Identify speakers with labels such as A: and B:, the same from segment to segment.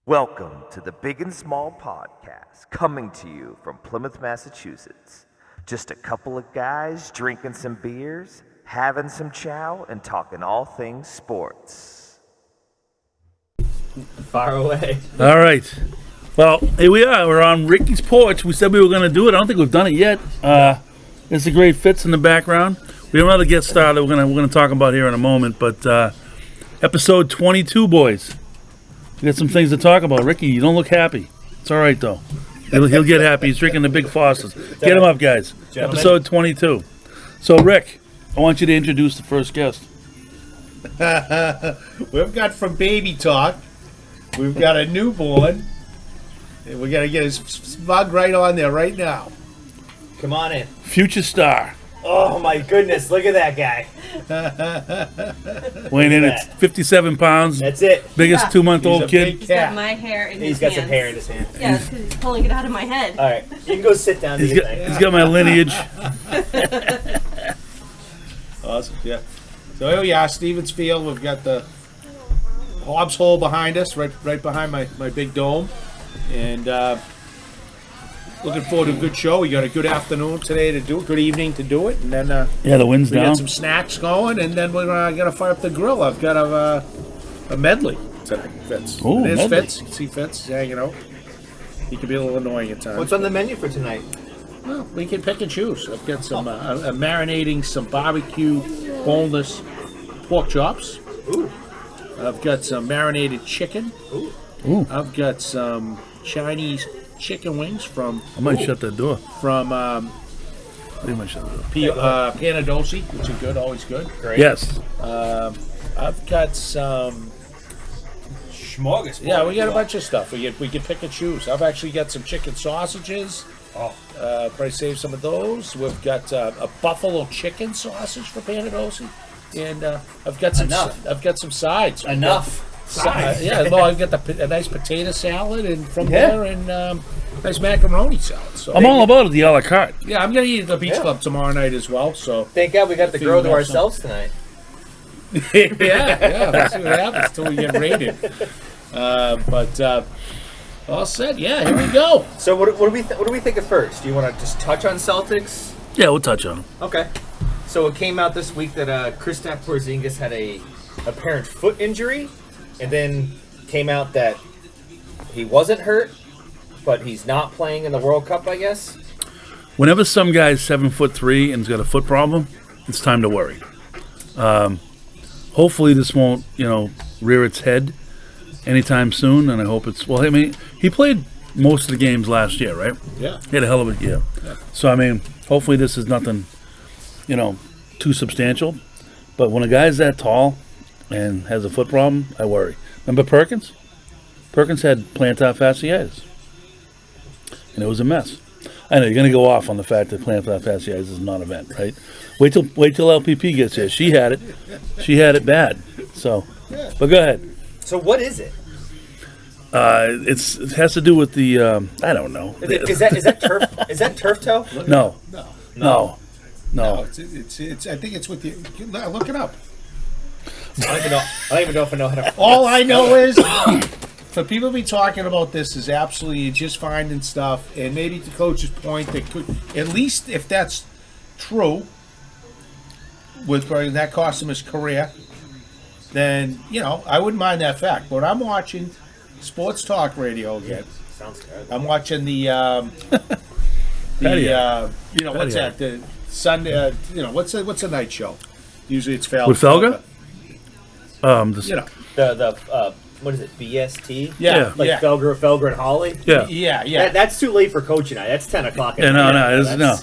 A: Welcome to the Big and Small Podcast, coming to you from Plymouth, Massachusetts. Just a couple of guys drinking some beers, having some chow, and talking all things sports.
B: Far away.
C: All right. Well, here we are. We're on Ricky's porch. We said we were going to do it. I don't think we've done it yet. There's a great Fitz in the background. We don't have to get started. We're gonna talk about here in a moment. But episode 22, boys. We got some things to talk about. Ricky, you don't look happy. It's all right, though. He'll get happy. He's drinking the big Fosters. Get him up, guys. Gentlemen. Episode 22. So, Rick, I want you to introduce the first guest.
D: We've got from Baby Talk. We've got a newborn. And we got to get his smug right on there right now.
B: Come on in.
C: Future star.
B: Oh, my goodness. Look at that guy.
C: Weighing in at 57 pounds.
B: That's it.
C: Biggest 2-month-old kid.
E: He's got my hair in his hands.
B: He's got some hair in his hand.
E: Yeah, because he's pulling it out of my head.
B: All right. You can go sit down.
C: He's got my lineage.
D: Awesome, yeah. So here we are, Stevens Field. We've got the Hobbs Hole behind us, right behind my big dome. And looking forward to a good show. We got a good afternoon today to do it, good evening to do it. And then
C: the wind's
D: we
C: down.
D: got some snacks going, and then we're going to fire up the grill. I've got a medley today, Fitz.
C: Ooh,
D: There's
C: medley.
D: Fitz. You can see Fitz hanging out. He can be a little annoying at times.
B: What's on the menu for tonight?
D: Well, we can pick and choose. I've got some marinating some barbecue boneless pork chops.
B: Ooh.
D: I've got some marinated chicken.
B: Ooh.
D: I've got some Chinese chicken wings from
C: I might shut that door.
D: from
C: You might shut the door.
D: Panadosi, which are good, always good.
B: Great.
C: Yes.
D: I've got some.
B: Smorgasbord.
D: Yeah, we got a bunch of stuff. We can pick and choose. I've actually got some chicken sausages.
B: Oh.
D: Probably save some of those. We've got a buffalo chicken sausage for Panadosi, and I've got some.
B: Enough.
D: I've got some sides.
B: Enough.
D: Yeah, well, I've got a nice potato salad, and from there, and nice macaroni salad. So
C: I'm all about it, the a la carte.
D: yeah, I'm gonna eat at the beach club tomorrow night as well. So
B: Thank God we got the grill to ourselves tonight.
D: yeah, let's see what happens till we get raided. But all set. Yeah, here we go.
B: So what do we think of first? Do you want to just touch on Celtics?
C: Yeah, we'll touch on him.
B: Okay. So it came out this week that Kristaps Porzingis had a apparent foot injury, and then came out that he wasn't hurt, but he's not playing in the World Cup, I guess.
C: Whenever some guy's 7'3" and has got a foot problem, it's time to worry. Hopefully this won't, rear its head anytime soon, and I hope it's well. I mean, he played most of the games last year, right?
D: Yeah.
C: He had a hell of a year.
D: Yeah.
C: So I mean, hopefully this is nothing, too substantial. But when a guy's that tall and has a foot problem, I worry. Remember Perkins? Perkins had plantar fasciitis, and it was a mess. I know you're going to go off on the fact that plantar fasciitis is a non-event, right? Wait till LPP gets here. She had it. She had it bad. So, but go ahead.
B: So what is it?
C: It has to do with the I don't know.
B: Is that turf? Is that turf toe?
C: No.
D: No, it's. I think it's with you. Look it up.
B: I don't even know if I know how to.
D: All I know is, for people to be talking about this is absolutely just finding stuff, and maybe to Coach's point, that could, at least if that's true, that cost him his career, then, I wouldn't mind that fact. But I'm watching sports talk radio again.
B: Sounds good.
D: I'm watching the what's that? The Sunday, what's the night show? Usually it's Felger.
C: With Felger?
B: The what is it? BST?
D: Yeah.
B: Like
D: yeah.
B: Felger and Holly.
C: Yeah.
D: Yeah.
B: That's too late for Coach and I. That's 10 o'clock.
C: Yeah, no.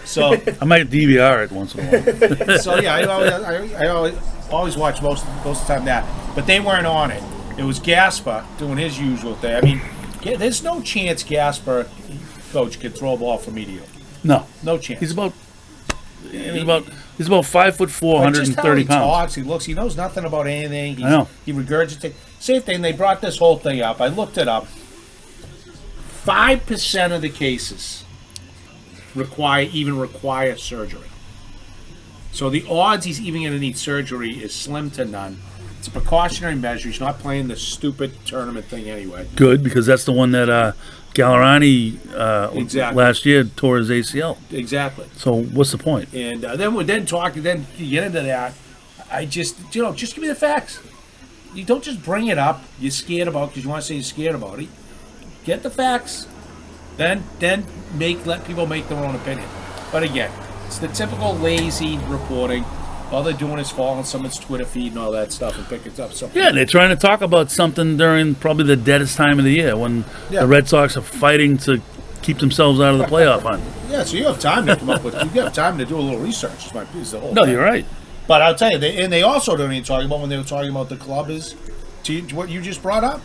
D: So
C: I might DVR it once in a while.
D: So yeah, I always watch most of the time that, but they weren't on it. It was Gasper doing his usual thing. I mean, there's no chance Gasper, Coach, could throw a ball from medial. No chance.
C: He's about 5'4", 130
D: he
C: pounds.
D: Talks, he looks, he knows nothing about anything.
C: I know.
D: He regurgitates. Same thing. They brought this whole thing up. I looked it up. 5% of the cases require surgery. So the odds he's even going to need surgery is slim to none. It's a precautionary measure. He's not playing the stupid tournament thing anyway.
C: Good, because that's the one that Gallerani
D: Exactly.
C: last year tore his ACL.
D: Exactly.
C: So what's the point?
D: And then you get into that. I just give me the facts. You don't just bring it up. You're scared about because you want to say you're scared about it. Get the facts. Then let people make their own opinion. But again, it's the typical lazy reporting. All they're doing is following someone's Twitter feed and all that stuff and picking up something.
C: Yeah, they're trying to talk about something during probably the deadest time of the year when the Red Sox are fighting to keep themselves out of the playoff hunt.
D: Yeah, so you have time to come up with. You have time to do a little research. Is the whole
C: No,
D: thing.
C: you're right.
D: But I'll tell you, they also don't even talk about when they were talking about the club is to what you just brought up.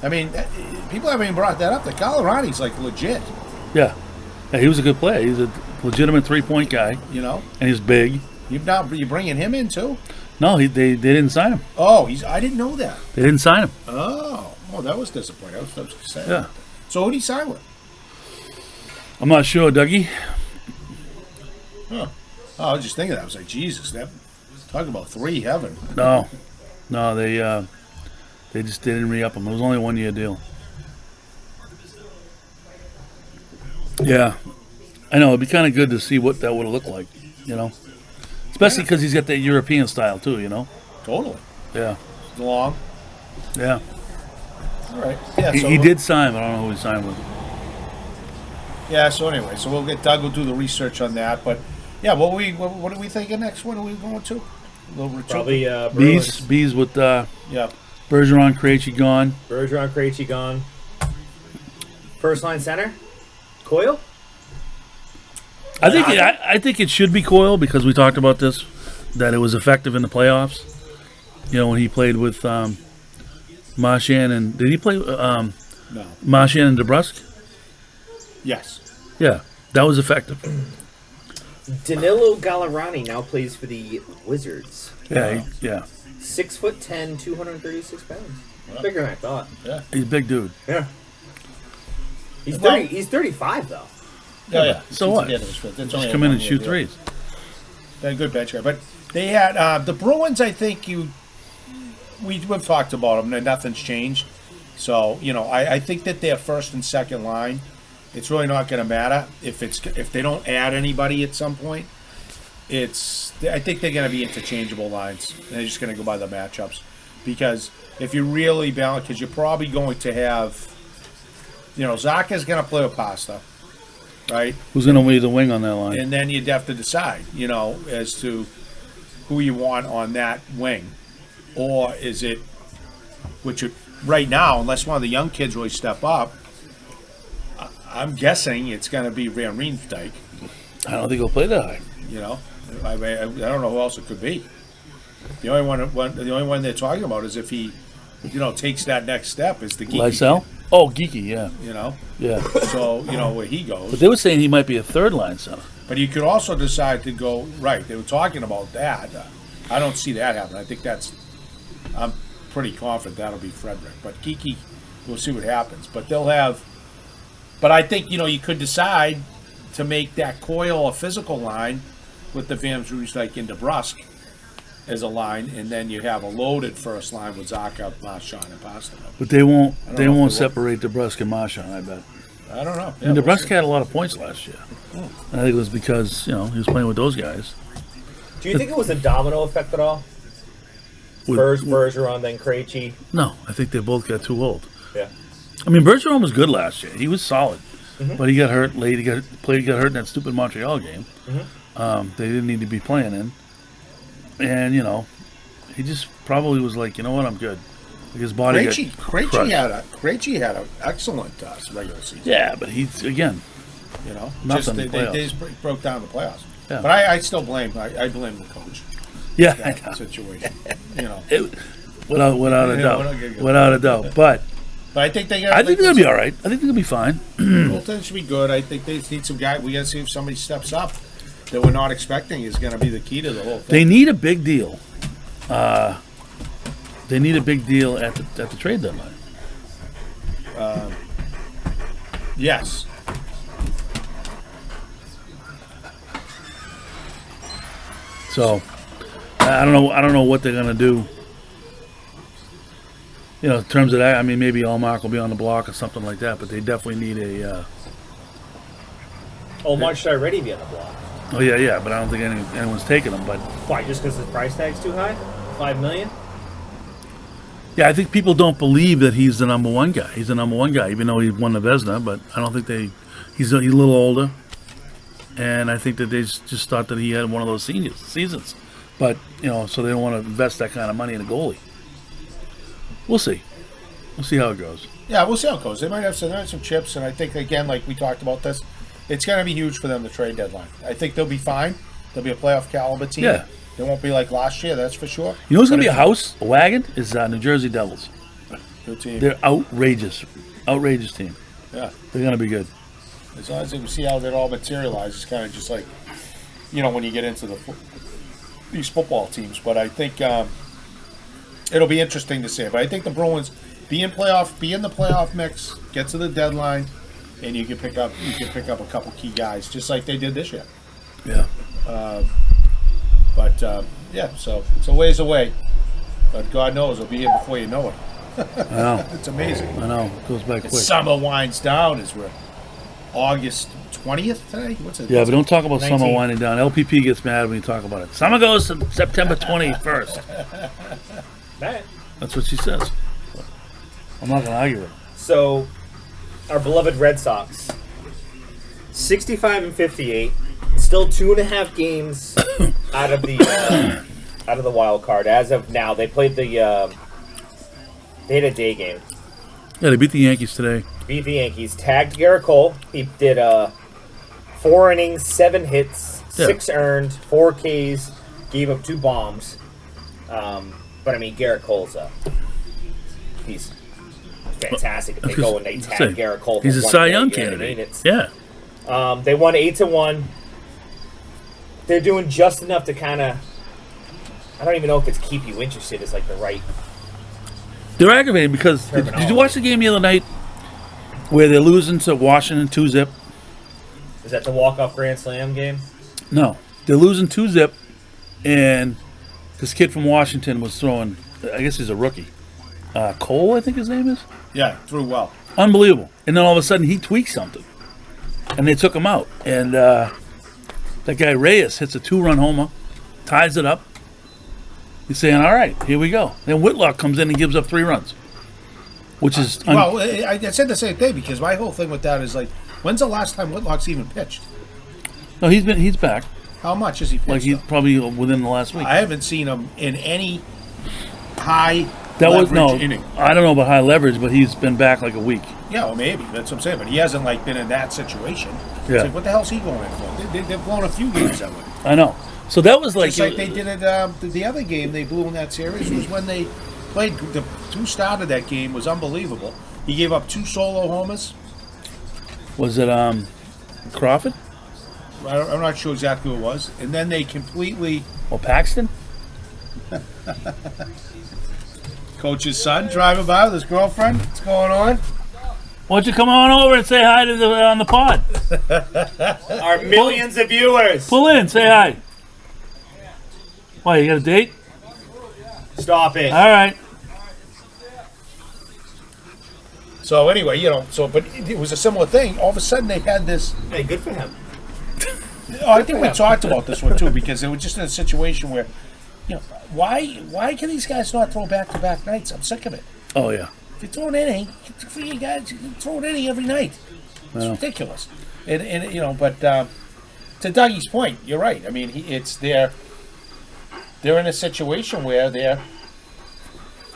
D: I mean, people haven't even brought that up. The Gallerani's like legit,
C: Yeah. He was a good player. He's a legitimate 3-point guy,
D: you know.
C: and he's big.
D: You bringing him in too?
C: No, they didn't sign him.
D: Oh, I didn't know that.
C: They didn't sign him.
D: Oh, that was disappointing. I was sad.
C: Yeah.
D: So who did he sign with?
C: I'm not sure, Dougie.
D: Huh. Oh, I was just thinking that. I was like, Jesus, talk about three heaven.
C: No, they just didn't re-up him. It was only a 1-year deal. Yeah, I know. It'd be kind of good to see what that would have looked like, you know. Especially because he's got that European style too, you know.
D: Totally.
C: Yeah,
D: Long.
C: yeah.
D: All right. Yeah.
C: He did sign, but I don't know who he signed with.
D: Yeah. So anyway, we'll get Doug. Will do the research on that. But yeah, what are we thinking next? What are we going to?
B: Probably Bruins.
C: Bees with
D: Yeah.
C: Bergeron, Krejci gone.
B: Bergeron, Krejci gone. First line center, Coyle.
C: I think it should be Coyle because we talked about this, that it was effective in the playoffs. You know, when he played with Marchand and did he play
D: No.
C: Marchand and DeBrusque?
D: Yes.
C: Yeah, that was effective.
B: Danilo Gallerani now plays for the Wizards.
C: Yeah, yeah.
B: 6'10", 236 pounds. Bigger than I thought.
D: Yeah.
C: He's a big dude.
B: Yeah. He's
D: Well-
B: 30. He's 35 though.
D: Yeah.
C: So what? Just come in and shoot threes.
D: They're a good bench guy. But they had the Bruins. I think we've talked about them. And nothing's changed. So I think that their first and second line, it's really not going to matter if they don't add anybody at some point. I think they're going to be interchangeable lines. And they're just going to go by the matchups because if you really balance, because you're probably going to have, Zaka's going to play with Pasta, right?
C: Who's going to be the wing on that line?
D: And then you'd have to decide, as to who you want on that wing. Or is it, right now, unless one of the young kids really step up, I'm guessing it's going to be Van Riemsdyk.
C: I don't think he'll play that high.
D: I don't know who else it could be. The only one they're talking about is if he, takes that next step is the Geeky.
C: Lysell? Oh, Geeky, yeah. Yeah.
D: So, where he goes.
C: But they were saying he might be a third line center.
D: But you could also decide to go, right, they were talking about that. I don't see that happening. I think I'm pretty confident that'll be Frederick. But Geeky, we'll see what happens. But I think, you could decide to make that Coyle a physical line with the Van Riemsdyk and DeBrusque as a line, and then you have a loaded first line with Zaka, Marchand, and Pasta.
C: But they won't
D: they won't.
C: separate DeBrusque and Marchand, I bet.
D: I don't know.
C: And DeBrusque had a lot of points last year. And I think it was because, he was playing with those guys.
B: Do you think it was a domino effect at all?
C: With-
B: First Bergeron, then Krejci.
C: No, I think they both got too old.
B: Yeah.
C: I mean, Bergeron was good last year. He was solid. But he got hurt late. He got hurt in that stupid Montreal game. They didn't need to be playing in. And, he just probably was like, you know what, I'm good. Like his body
D: Krejci had an excellent regular season.
C: Yeah, but he's, again, nothing in the
D: they
C: playoffs.
D: just broke down in the playoffs.
C: Yeah.
D: But I still blame I blame the coach.
C: Yeah,
D: That situation.
C: Without a doubt. Without a doubt. But
D: I think they're
C: gonna be all right. I think they're gonna be fine.
D: Goaltending should be good. I think they need some guy. We got to see if somebody steps up that we're not expecting is going to be the key to the whole thing.
C: They need a big deal. They need a big deal at the trade deadline.
D: Yes.
C: So I don't know what they're gonna do in terms of that, I mean, maybe Allmark will be on the block or something like that, but they definitely need a.
B: March should already be on the block.
C: Oh yeah, but I don't think anyone's taking him. But
B: Why? Just because the price tag's too high? $5 million?
C: yeah, I think people don't believe that he's the number one guy. He's the number one guy, even though he won the Vezina. But I don't think he's a little older, and I think that they just thought that he had one of those seasons. But so they don't want to invest that kind of money in a goalie. We'll see. We'll see how it goes.
D: Yeah, we'll see how it goes. They might have some chips, and I think, again, like we talked about this, it's going to be huge for them, the trade deadline. I think they'll be fine. They'll be a playoff caliber team.
C: Yeah.
D: They won't be like last year, that's for sure.
C: You know who's going to be a wagon? Is New Jersey Devils.
D: Good team.
C: They're outrageous. Outrageous team.
D: Yeah.
C: They're going to be good.
D: As long as we see how that all materializes, it's kind of just like, when you get into these football teams. But I think it'll be interesting to see. But I think the Bruins be in the playoff mix, get to the deadline, and you can pick up a couple key guys, just like they did this year.
C: Yeah.
D: So it's a ways away. But God knows it'll be here before you know it.
C: I know.
D: It's amazing.
C: I know. It goes by quick.
D: Summer winds down as we're August 20th today? What's it?
C: Yeah, but don't talk about
B: 19.
C: summer winding down. LPP gets mad when you talk about it. Summer goes to September 21st. That's what she says. I'm not going to argue with her.
B: So, our beloved Red Sox, 65-58, still 2.5 games out of the wild card as of now. They played they had a day game.
C: Yeah, they beat the Yankees today.
B: Beat the Yankees. Tagged Garrett Cole. He did 4 innings, 7 hits, 6 earned, 4 Ks. Gave up 2 bombs. But I mean, Garrett Cole's he's fantastic. If they go and they tag Garrett Cole,
C: he's a Cy Young candidate. Yeah.
B: They won 8-1. They're doing just enough to kind of. I don't even know if it's keep you interested is like the right.
C: They're aggravated because did you watch the game the other night where they're losing to Washington 2-0?
B: Is that the walk-off Grand Slam game?
C: No, they're losing 2-0, and this kid from Washington was throwing. I guess he's a rookie. Cole, I think his name is.
D: Yeah, threw well.
C: Unbelievable. And then all of a sudden he tweaks something, and they took him out. And that guy Reyes hits a 2-run homer, ties it up. He's saying, all right, here we go. Then Whitlock comes in and gives up 3 runs, which is...
D: I said the same thing because my whole thing with that is like, when's the last time Whitlock's even pitched?
C: No, he's back.
D: How much has he pitched?
C: Like he's probably within the last week.
D: I haven't seen him in any high inning.
C: I don't know about high leverage, but he's been back like a week.
D: Yeah, well, maybe. That's what I'm saying. But he hasn't like been in that situation.
C: Yeah.
D: It's like, what the hell's he going in for? They've blown a few games that way.
C: I know. So that was like...
D: Just like they did it, the other game they blew in that series was when they played, who started that game was unbelievable. He gave up 2 solo homers.
C: Was it Crawford?
D: I'm not sure exactly who it was. And then they completely...
C: Or Paxton?
D: Coach's son driving by with his girlfriend. What's going on?
C: Why don't you come on over and say hi to on the pod?
B: Our millions of viewers.
C: Pull in, say hi. Why, you got a date?
B: Stop it.
C: All right.
D: So anyway, but it was a similar thing. All of a sudden they had this...
B: Hey, good for him.
D: I think we talked about this one too because they were just in a situation where, why can these guys not throw back-to-back nights? I'm sick of it.
C: Oh, yeah.
D: If you throw an inning, for you guys, you throw an inning every night. It's ridiculous. But to Dougie's point, you're right. I mean, they're in a situation where they're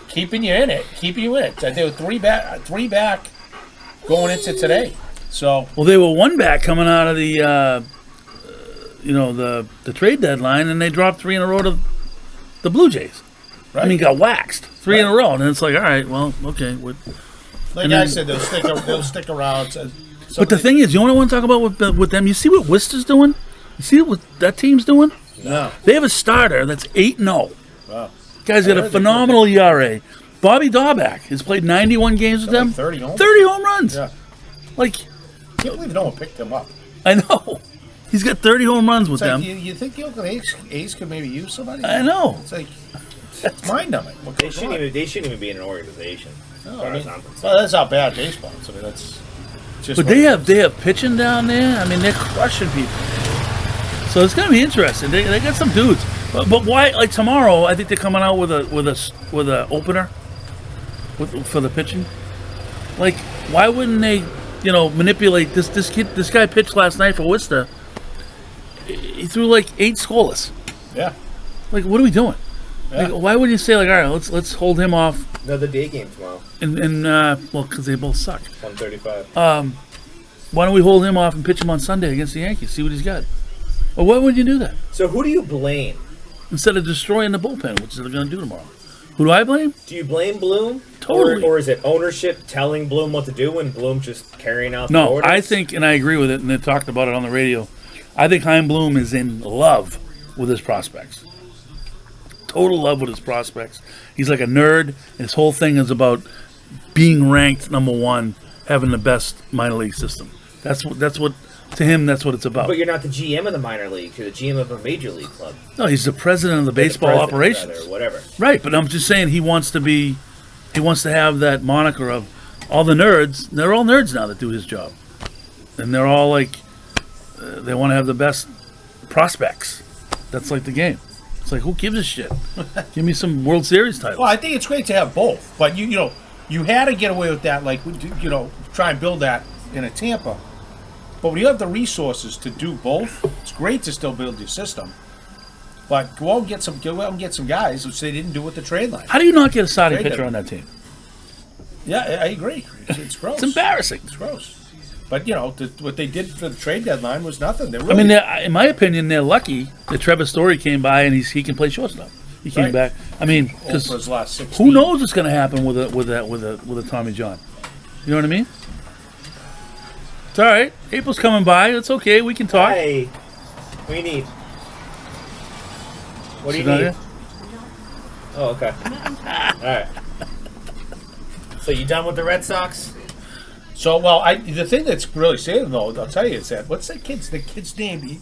D: keeping you in it. They were 3 back going into today. So
C: well, they were 1 back coming out of the the trade deadline, and they dropped 3 in a row to the Blue Jays. Right. I mean, got waxed 3 in a row, and it's like, all right, well, okay.
D: Like I said, they'll stick around.
C: But the thing is, you know what I want to talk about with them? You see what Worcester's doing? You see what that team's doing?
D: No.
C: They have a starter that's 8-0.
D: Wow.
C: Guy's got a phenomenal ERA. Bobby Dahlbeck has played 91 games with them.
D: 30 homers.
C: 30 home runs.
D: Yeah.
C: Like,
D: I can't believe no one picked him up.
C: I know. He's got 30 home runs with them.
D: You think the Oakland A's could maybe use somebody?
C: I know.
D: It's like It's mind-numbing. What
B: They
D: goes
B: shouldn't
D: on?
B: even be in an organization.
D: No,
B: as far
D: I mean,
B: as I'm concerned.
D: well, that's how bad baseball is. I mean, that's just.
C: But
D: what it is.
C: they have pitching down there. I mean, they're crushing people. So it's gonna be interesting. They got some dudes. But why? Like tomorrow, I think they're coming out with a opener for the pitching. Like, why wouldn't they, manipulate this kid? This guy pitched last night for Worcester. He threw like 8 scoreless.
D: Yeah.
C: Like, what are we doing?
D: Yeah.
C: Like, why would you say, like, all right, let's hold him off
B: Another day game tomorrow.
C: and well, because they both suck.
B: 1:35.
C: Why don't we hold him off and pitch him on Sunday against the Yankees? See what he's got. Or why would you do that
B: So who do you blame?
C: instead of destroying the bullpen, which they're going to do tomorrow? Who do I blame?
B: Do you blame Bloom?
C: Totally.
B: Or is it ownership telling Bloom what to do and Bloom just carrying out the
C: No,
B: orders?
C: I think, and I agree with it, and they talked about it on the radio. I think Chaim Bloom is in love with his prospects. Total love with his prospects. He's like a nerd, and his whole thing is about being ranked number 1, having the best minor league system. That's what to him. That's what it's about.
B: But you're not the GM of the minor league. You're the GM of a major league club.
C: No, he's the president of the
B: Or the
C: baseball
B: president,
C: operations.
B: rather, or whatever.
C: Right, but I'm just saying he wants to have that moniker of all the nerds. They're all nerds now that do his job, and they're all like they want to have the best prospects. That's like the game. It's like, who gives a shit? Give me some World Series titles.
D: Well, I think it's great to have both, but you had to get away with that, like try and build that in a Tampa. But when you have the resources to do both, it's great to still build your system. But go out and get some guys which they didn't do with the trade line.
C: How do you not get a starting
D: Trade
C: pitcher
D: them.
C: on that team?
D: Yeah, I agree. It's gross.
C: It's embarrassing.
D: It's gross. But what they did for the trade deadline was nothing. They
C: I
D: really,
C: mean, in my opinion, they're lucky that Trevor Story came by and he can play shortstop. He came
D: Right.
C: back. I mean,
D: for
C: because
D: his last 16.
C: who knows what's going to happen with a Tommy John? You know what I mean? It's all right. April's coming by. It's okay. We can talk.
B: Hey, what do you need? What do you
C: She's not
B: need?
C: here?
B: Oh, okay. All right. So you done with the Red Sox?
D: So, the thing that's really sad, though, I'll tell you, is that what's the kid's name?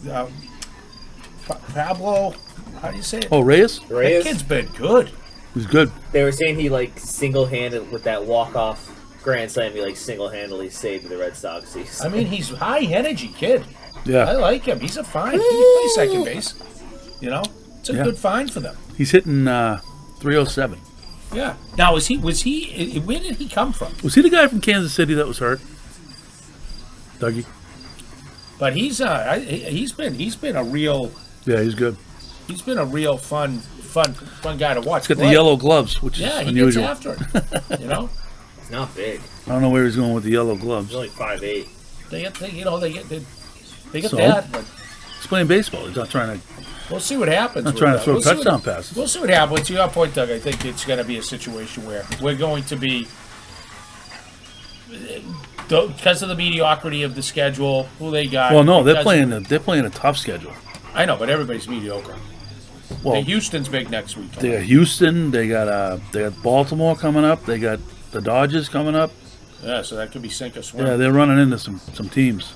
D: Pablo. How do you say it?
C: Oh, Reyes?
D: That
B: Reyes?
D: kid's been good.
C: He's good.
B: They were saying he single-handed with that walk-off grand slam. He single-handedly saved the Red Sox season.
D: I mean, he's a high energy kid. I
C: Yeah.
D: like him. He's a fine. He can play second base. It's a
C: Yeah.
D: good find for them.
C: He's hitting 307.
D: Yeah. Now, was he? Where did he come from?
C: Was he the guy from Kansas City that was hurt? Dougie?
D: But he's been a real
C: Yeah, he's good.
D: fun guy to watch.
C: He's got the
D: play.
C: yellow gloves, which
D: Yeah,
C: is
D: he
C: unusual.
D: gets after it.
B: He's not big.
C: I don't know where he's going with the yellow gloves.
B: He's only 5'8".
D: They get
C: So?
D: that. But
C: He's playing baseball. He's not trying to.
D: we'll see what happens.
C: Not
D: with
C: trying to
D: that.
C: throw
D: We'll see
C: touchdown
D: what-
C: passes.
D: We'll see what happens. To your point, Doug, I think it's going to be a situation where we're going to be, because of the mediocrity of the schedule, who they got.
C: Well, no, they're
D: because-
C: playing a tough schedule.
D: I know, but everybody's mediocre.
C: Well,
D: Houston's big next week.
C: they got Houston. They got Baltimore coming up. They got the Dodgers coming up.
D: Yeah, so that could be sink or swim.
C: Yeah, they're running into some teams.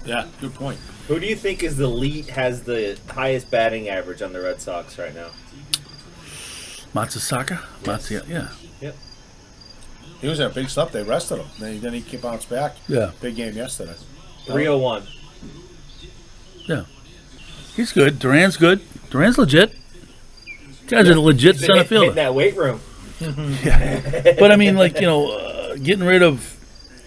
D: Yeah, good point.
B: Who do you think has the highest batting average on the Red Sox right now?
C: Matsusaka? Yeah.
B: Yep.
D: He was in a big slump. They rested him. Then he bounced back.
C: Yeah.
D: Big game yesterday.
B: 301.
C: Yeah. He's good. Duran's good. Duran's legit. Guy's a legit
B: He's been
C: center
B: hitting
C: fielder.
B: that weight room.
C: But I mean, getting rid of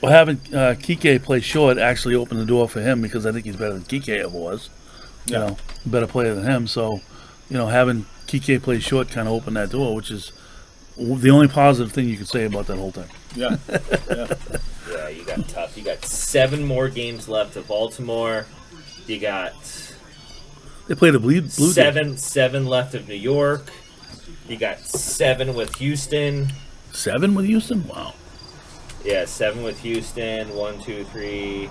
C: or having Kike play short actually opened the door for him because I think he's better than Kike ever was.
D: Yeah.
C: Better player than him. So, having Kike play short kind of opened that door, which is the only positive thing you could say about that whole thing.
D: Yeah. Yeah.
B: Yeah, you got tough. You got 7 more games left of Baltimore. You got
C: They played the Blue Jays.
B: 7 left of New York. You got 7 with Houston.
C: 7 with Houston? Wow.
B: Yeah, 7 with Houston. 1, 2, 3,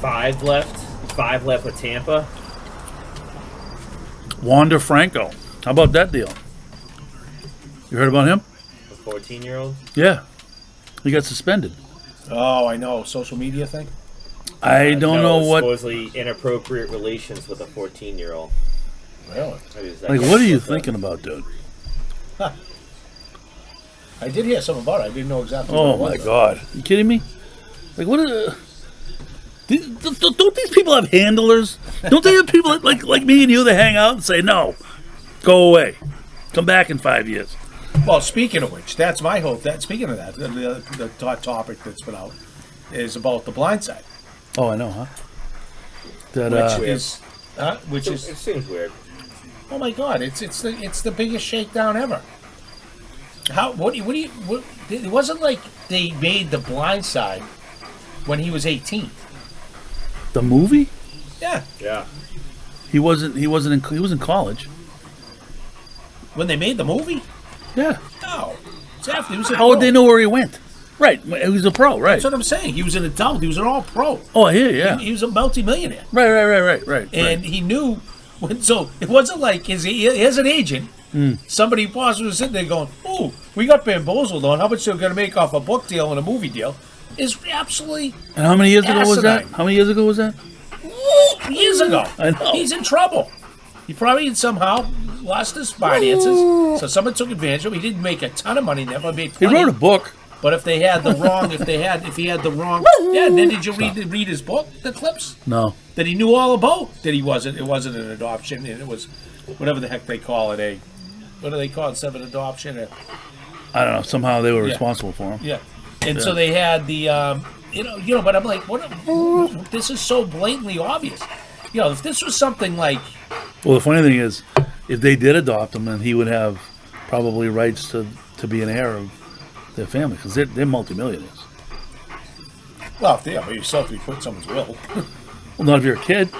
B: 5 left. 5 left with Tampa.
C: Wander Franco. How about that deal? You heard about him?
B: The 14-year-old.
C: Yeah. He got suspended.
D: Oh, I know. Social media thing?
C: I don't know what.
B: Supposedly inappropriate relations with a 14-year-old.
D: Really?
C: Like, what are you thinking about, dude?
D: I did hear something about it. I didn't know exactly
C: Oh
D: what
C: my
D: it was.
C: God! You kidding me? Like, what? Don't these people have handlers? Don't they have people like me and you that hang out and say no, go away, come back in 5 years?
D: Well, speaking of which, that's my hope. Speaking of that, the topic that's been out is about The Blind Side.
C: Oh, I know, huh? That
D: Which is
B: It seems weird.
D: oh my God! It's the biggest shakedown ever. It wasn't like they made The Blind Side when he was 18.
C: the movie.
D: Yeah,
B: Yeah.
C: He was in college.
D: when they made the movie.
C: Yeah.
D: No, it's after he was a
C: How would
D: pro.
C: they know where he went? Right. He was a pro. Right.
D: That's what I'm saying. He was an adult. He was an all-pro.
C: Oh, I hear you, yeah.
D: He was a multi-millionaire.
C: Right.
D: And he knew, so it wasn't like as an agent, somebody possibly was sitting there going, "Oh, we got bamboozled on how much they're going to make off a book deal and a movie deal." Is absolutely
C: And how many years ago was that?
D: asinine.
C: How many years ago was that?
D: years ago.
C: I know.
D: He's in trouble. He probably somehow lost his finances, so someone took advantage of him. He didn't make a ton of money, never made
C: He
D: plenty.
C: wrote a book.
D: But if they had the wrong, if he had the wrong, yeah. Then did you read his book, the clips
C: No.
D: that he knew all about? That it wasn't an adoption, and it was whatever the heck they call it. What do they call it instead of an adoption?
C: I don't know. Somehow they were
D: Yeah.
C: responsible for him.
D: Yeah, and so they had the But I'm like, what? This is so blatantly obvious. If this was something like,
C: Well, the funny thing is, if they did adopt him, then he would have probably rights to be an heir of their family because they're multimillionaires.
D: well, but you still have to be put in someone's will.
C: Well, not if you're a kid.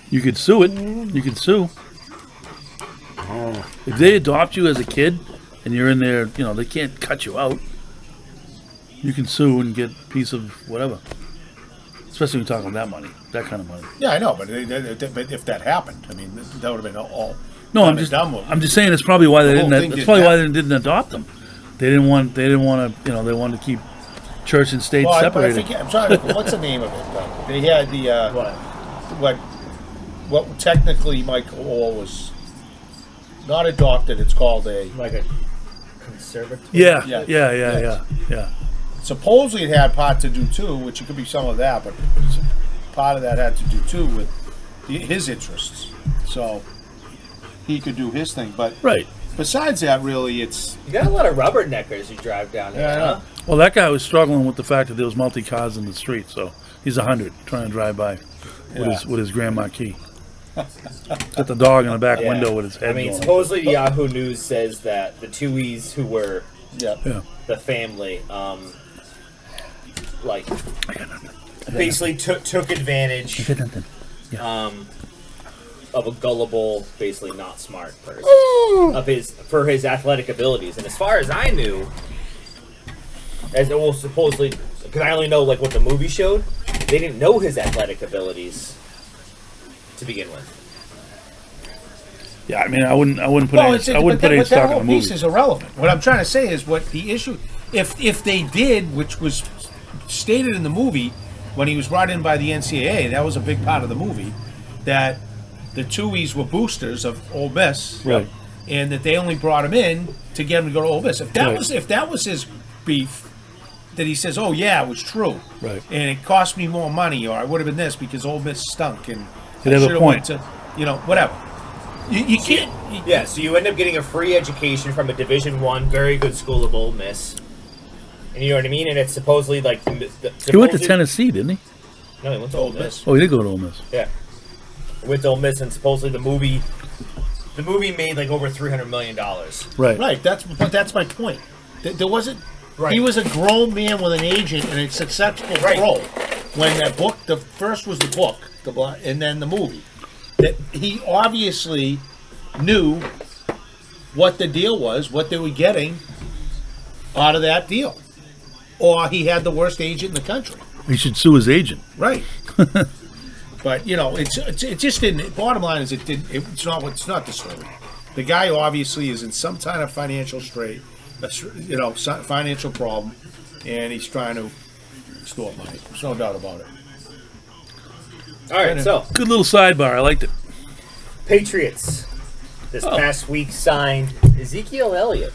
C: You could sue it. You could sue. If they adopt you as a kid and you're in there, they can't cut you out. You can sue and get a piece of whatever. Especially when you're talking that money, that kind of money.
D: Yeah, I know, but if that happened, I mean, that would have been all.
C: No,
D: done
C: I'm
D: and
C: just
D: done with.
C: I'm just saying it's probably why they
D: The whole
C: didn't.
D: thing
C: That's
D: didn't
C: probably why they
D: happen.
C: didn't adopt them. They didn't want to. They wanted to keep church and state
D: Well, I
C: separated.
D: forget, I'm trying to. What's the name of it? Though? They had the what technically Michael Orr was not adopted. It's called a.
B: Like a conservative.
C: Yeah.
D: Supposedly it had part to do too, which it could be some of that, but part of that had to do too with his interests. So he could do his thing, but
C: Right.
D: besides that, really, it's
B: You got a lot of rubberneckers you drive down here,
D: Yeah, I know.
B: huh?
C: Well, that guy was struggling with the fact that there was multi cars in the street, so he's 100 trying to drive by with his Grand Marquis. Got the dog in the back
B: Yeah.
C: window with his head
B: I mean,
C: going.
B: supposedly Yahoo News says that the Tuohys who were
D: yeah.
B: the family, basically took advantage of a gullible, basically not smart person for his athletic abilities. And as far as I knew, supposedly, because I only know like what the movie showed, they didn't know his athletic abilities to begin with.
C: Yeah, I mean, I wouldn't put
D: Well,
C: any
D: but
C: stock
D: that
C: in
D: whole
C: the movie.
D: piece is irrelevant. What I'm trying to say is what the issue, if they did, which was stated in the movie when he was brought in by the NCAA, that was a big part of the movie, that the Tuohys were boosters of Ole Miss,
C: Right.
D: and that they only brought him in to get him to go to Ole Miss. If that
C: Right.
D: was his beef, that he says, "Oh yeah, it was true,"
C: Right.
D: and it cost me more money, or I would have been this because Ole Miss stunk, and
C: He'd have a
D: should've
C: point.
D: went to, whatever. You can't.
B: Yeah, so you end up getting a free education from a Division I, very good school of Ole Miss. And you know what I mean? And it's supposedly like
C: He went to
B: supposedly-
C: Tennessee, didn't he?
B: No, he went to Ole Miss.
C: Oh, he did go to Ole Miss.
B: Yeah, he went to Ole Miss, and supposedly the movie made like over $300 million.
C: Right.
D: Right. That's my point. There wasn't.
B: Right.
D: He was a grown man with an agent and a successful
B: Right.
D: pro. When that book, the first was the book, and then the movie. That he obviously knew what the deal was, what they were getting out of that deal, or he had the worst agent in the country.
C: He should sue his agent.
D: Right. But it just didn't. Bottom line is, it didn't. It's not the story. The guy obviously is in some kind of financial financial problem, and he's trying to store money. There's no doubt about it.
B: All right, so
C: Good little sidebar. I liked it.
B: Patriots this past week signed Ezekiel Elliott.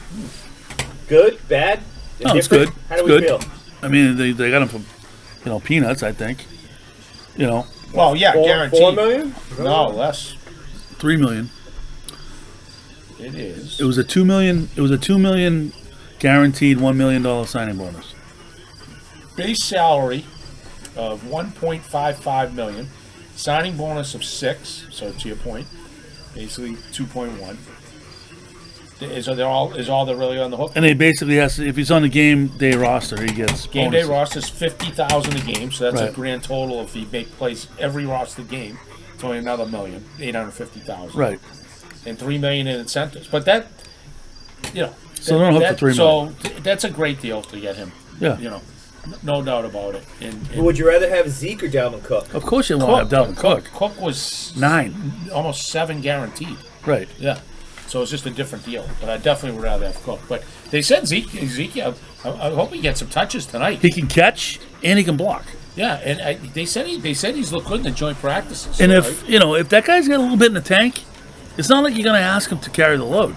B: Good, bad,
C: No, it's
B: indifferent?
C: good.
B: How do
C: It's
B: we
C: good.
B: feel?
C: I mean, they got him for, peanuts, I think.
D: Well, yeah, guaranteed.
B: 4 million?
D: No, less.
C: $3 million.
D: It is.
C: It was a $2 million. It was a $2 million guaranteed $1 million signing bonus.
D: Base salary of $1.55 million. Signing bonus of $6 million. So to your point, basically 2.1. Is all they're really on the hook?
C: And he basically has to, if he's on the game day roster, he gets
D: Game day
C: bonuses.
D: roster is $50,000 a game, so that's
C: Right.
D: a grand total. If he plays every roster game, it's only another $1,850,000.
C: Right.
D: And $3 million in incentives. But that,
C: So they're on hook for $3 million.
D: So that's a great deal to get him.
C: Yeah.
D: No doubt about it. And
B: Would you rather have Zeke or Dalvin Cook?
C: Of course you want to have Dalvin Cook.
D: Cook was
C: 9.
D: almost 7 guaranteed.
C: Right.
D: Yeah. So it's just a different deal. But I definitely would rather have Cook. But they said Ezekiel, I hope he gets some touches tonight.
C: He can catch and he can block.
D: Yeah, and they said he's looked good in the joint practices.
C: And
D: so,
C: if that guy's got a little bit in the tank, it's not like you're going to ask him to carry the load.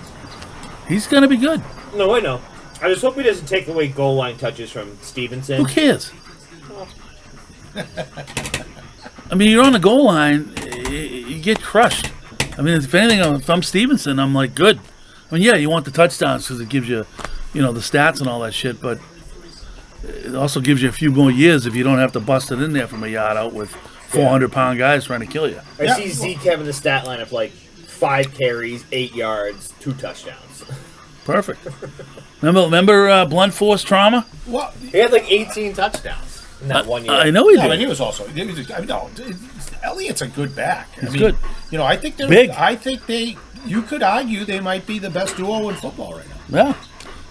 C: He's going to be good.
B: No, I know. I just hope he doesn't take away goal line touches from Stevenson.
C: Who cares? I mean, you're on the goal line, you get crushed. I mean, if anything, if I'm Stevenson, I'm like, good. I mean, yeah, you want the touchdowns because it gives you, the stats and all that shit, but it also gives you a few more years if you don't have to bust it in there from a yard out with 400-pound guys trying to kill you.
B: I see Zeke having the stat line of like 5 carries, 8 yards, 2 touchdowns.
C: Perfect. Remember blunt force trauma?
D: well,
B: He had like 18 touchdowns in that 1 year.
C: I know he
D: yeah,
C: did.
D: but he was also. Elliott's a good back.
C: He's good.
D: I think they're
C: Big.
D: I think they. You could argue they might be the best duo in football right now.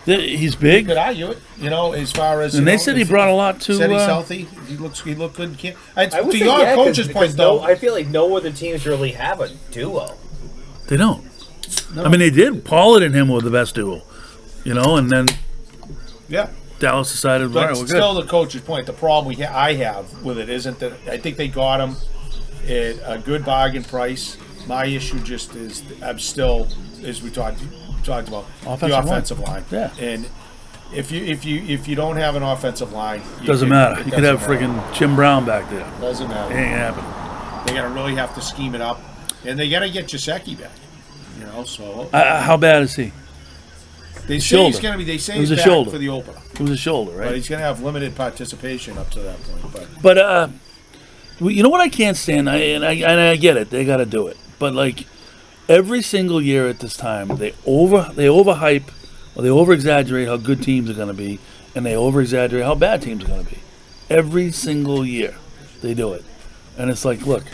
C: Yeah. He's
D: You
C: big.
D: could argue it. As far as
C: And they said he brought a lot to.
D: Said he's healthy. He looked good in camp.
B: I would
D: To
B: say
D: your
B: yeah,
D: coach's
B: because
D: point, though.
B: I feel like no other teams really have a duo.
C: They don't. I mean, they did. Pollard and him were the best duo. And then
D: Yeah.
C: Dallas decided, all
D: But
C: right, we're
D: still,
C: good.
D: the coach's point. The problem I have with it isn't that I think they got him at a good bargain price. My issue just is I'm still, as we talked about, the offensive line.
C: Yeah.
D: And if you don't have an offensive line,
C: Doesn't matter. You could have friggin' Jim Brown back there.
D: Doesn't
C: It
D: matter.
C: ain't happening.
D: They gotta really have to scheme it up, and they gotta get Jaceki back. So
C: How bad is he?
D: they say
C: shoulder.
D: he's gonna be. They say
C: It was
D: he's
C: a
D: back
C: shoulder.
D: for the opener,
C: It was a shoulder,
D: but
C: right?
D: he's gonna have limited participation up to that point.
C: But you know what I can't stand, and I get it. They got to do it. But like every single year at this time, they overhype or they over exaggerate how good teams are going to be, and they over exaggerate how bad teams are going to be. Every single year, they do it, and it's like, look,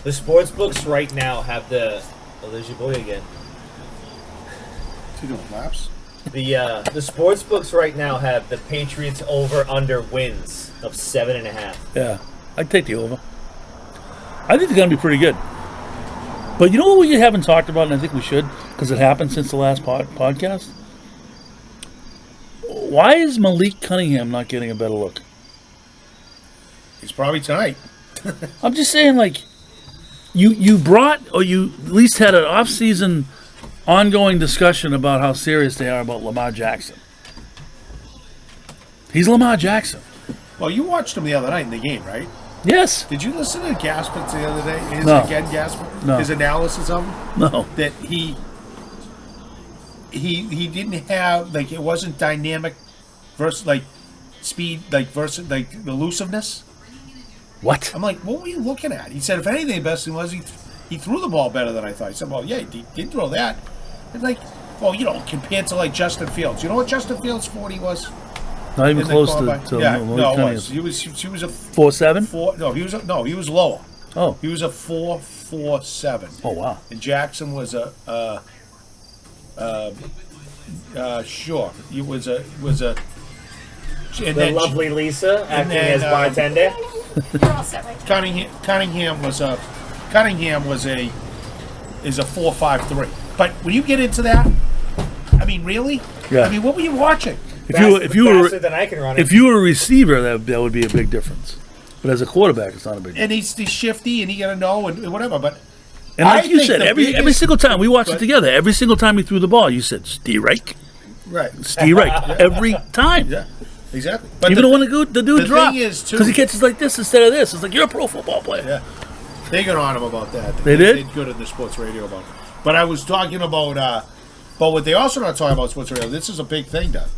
B: The sports books right now have the. Oh, there's your boy again.
D: Is he doing laps?
B: The sports books right now have the Patriots over under wins of 7.5.
C: yeah, I'd take the over. I think they're going to be pretty good. But you know what we haven't talked about, and I think we should, because it happened since the last podcast? Why is Malik Cunningham not getting a better look?
D: He's probably tonight.
C: I'm just saying, like, you brought, or you at least had an off-season ongoing discussion about how serious they are about Lamar Jackson. He's Lamar Jackson.
D: Well, you watched him the other night in the game, right?
C: Yes.
D: Did you listen to Gaspett's the other day?
C: No.
D: Gaspett?
C: No.
D: His analysis of him?
C: No.
D: That he didn't have, like, it wasn't dynamic versus, like, speed, like, versus, like, elusiveness.
C: What?
D: I'm like, what were you looking at? He said, if anything, the best thing was he threw the ball better than I thought. He said, well, yeah, he did throw that. And like, well, compared to, like, Justin Fields. You know what Justin Fields' 40 was?
C: Not even
D: In the
C: close
D: combine?
C: to
D: yeah,
C: Malik
D: no, it
C: Cunningham.
D: was. He was a
C: 4.7?
D: he was lower.
C: Oh.
D: He was a 4.47.
C: Oh, wow.
D: And Jackson was a sure. He was a and
B: The lovely Lisa acting
D: then,
B: as bartender.
E: You're all set right there.
D: Cunningham is a 4.53. But when you get into that, I mean, really?
C: Yeah.
D: I mean, what were you watching?
C: If you
B: Faster
C: were
B: than I can run it.
C: if you were a receiver, that would be a big difference. But as a quarterback, it's not a big difference.
D: And he's shifty, and he got to know and whatever. But
C: And like
D: I
C: you
D: think
C: said,
D: the
C: every
D: biggest-
C: single time we watched it
D: but-
C: together, every single time he threw the ball, you said Steerike,
D: Right.
C: Steerike, every time.
D: Yeah. Exactly. But
C: Even when the dude
D: the
C: dropped,
D: thing is, too-
C: because he catches like this instead of this. It's like you're a pro football player.
D: Yeah. They got on him about that.
C: They did?
D: They did good in the sports radio about it. But I was talking about, but what they also not talking about sports radio, this is a big thing, Doug.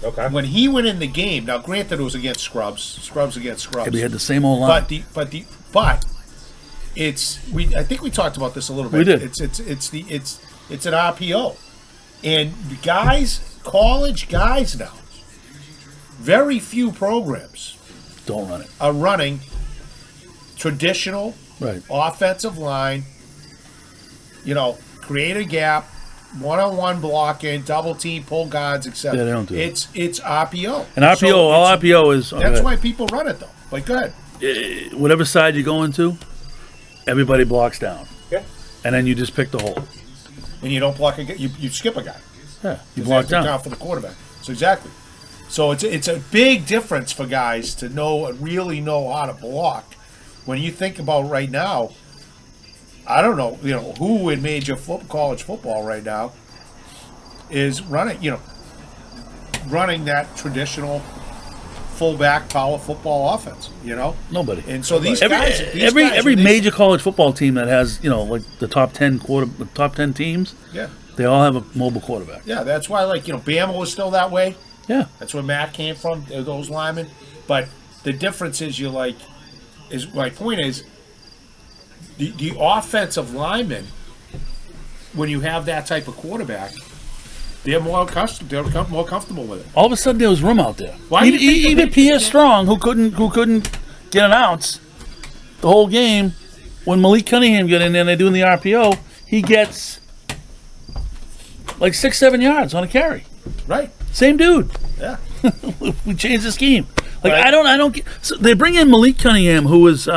B: Okay.
D: When he went in the game, now granted it was against Scrubs against Scrubs.
C: Yeah, we had the same old line.
D: But it's I think we talked about this a little bit.
C: We did.
D: It's an RPO. And the guys, college guys now, very few programs
C: Don't run it.
D: are running traditional
C: Right.
D: offensive line, create a gap, one-on-one blocking, double team, pull guards, etc.
C: Yeah, they don't do that.
D: It's RPO.
C: And RPO,
D: So
C: all
D: it's-
C: RPO is
D: That's why people run it, though. But go ahead.
C: whatever side you go into, everybody blocks down.
B: Yeah.
C: And then you just pick the hole.
D: And you don't block a guy. You skip a guy.
C: Yeah, you
D: 'Cause
C: block
D: they have to
C: down.
D: count for the quarterback. So exactly. So it's a big difference for guys to really know how to block. When you think about right now, I don't know, who in major college football right now is running that traditional fullback power football offense.
C: Nobody.
D: And so these
C: Every
D: guys,
C: every major college football team that has like the top 10 teams,
D: yeah,
C: they all have a mobile quarterback.
D: yeah, that's why Bama was still that way.
C: Yeah.
D: That's where Matt came from, those linemen. But the difference is my point is the offensive linemen, when you have that type of quarterback, they're more comfortable with it.
C: All of a sudden, there was room out there.
D: Why do you think the
C: Even
D: Patriots
C: Pierre
D: can't-
C: Strong, who couldn't get an ounce the whole game, when Malik Cunningham got in there and they're doing the RPO, he gets like 6-7 yards on a carry.
D: Right.
C: Same dude.
D: Yeah.
C: We changed the scheme. Like
D: Right.
C: I don't get. So they bring in Malik Cunningham, who was.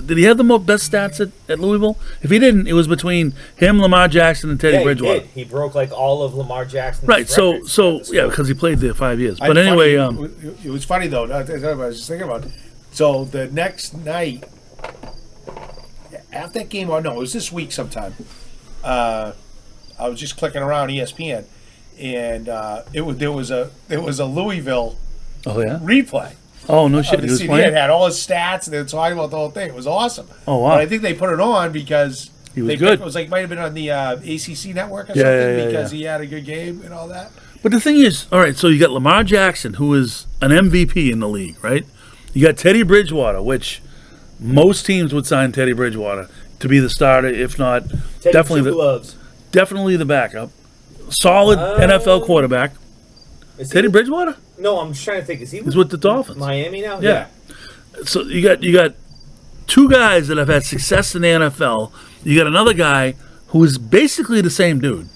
C: Did he have the best stats at Louisville? If he didn't, it was between him, Lamar Jackson, and Teddy
B: Yeah,
C: Bridgewater.
B: he broke like all of Lamar Jackson's
C: Right. So
B: records.
C: yeah, because he played there 5 years.
D: I
C: But anyway,
D: it was funny though. I was just thinking about it. So the next night after that game, it was this week sometime. I was just clicking around ESPN, and there was a Louisville
C: oh yeah.
D: replay.
C: Oh no shit.
D: The
C: He was
D: CD
C: playing.
D: had all his stats, and they were talking about the whole thing. It was awesome.
C: Oh, wow.
D: But I think they put it on because
C: He was
D: they
C: good.
D: It was might have been on the ACC network or
C: Yeah,
D: something
C: yeah,
D: because
C: yeah.
D: he had a good game and all that.
C: But the thing is, all right. So you got Lamar Jackson, who is an MVP in the league, right? You got Teddy Bridgewater, which most teams would sign Teddy Bridgewater to be the starter, if not
B: Teddy
C: definitely
B: Two Gloves.
C: definitely the backup. Solid NFL quarterback.
B: Is he
C: Teddy
B: with-
C: Bridgewater
B: No, I'm just trying to think. Is he
C: is with the Dolphins.
B: Miami now?
C: Yeah. So you got two guys that have had success in the NFL. You got another guy who is basically the same dude,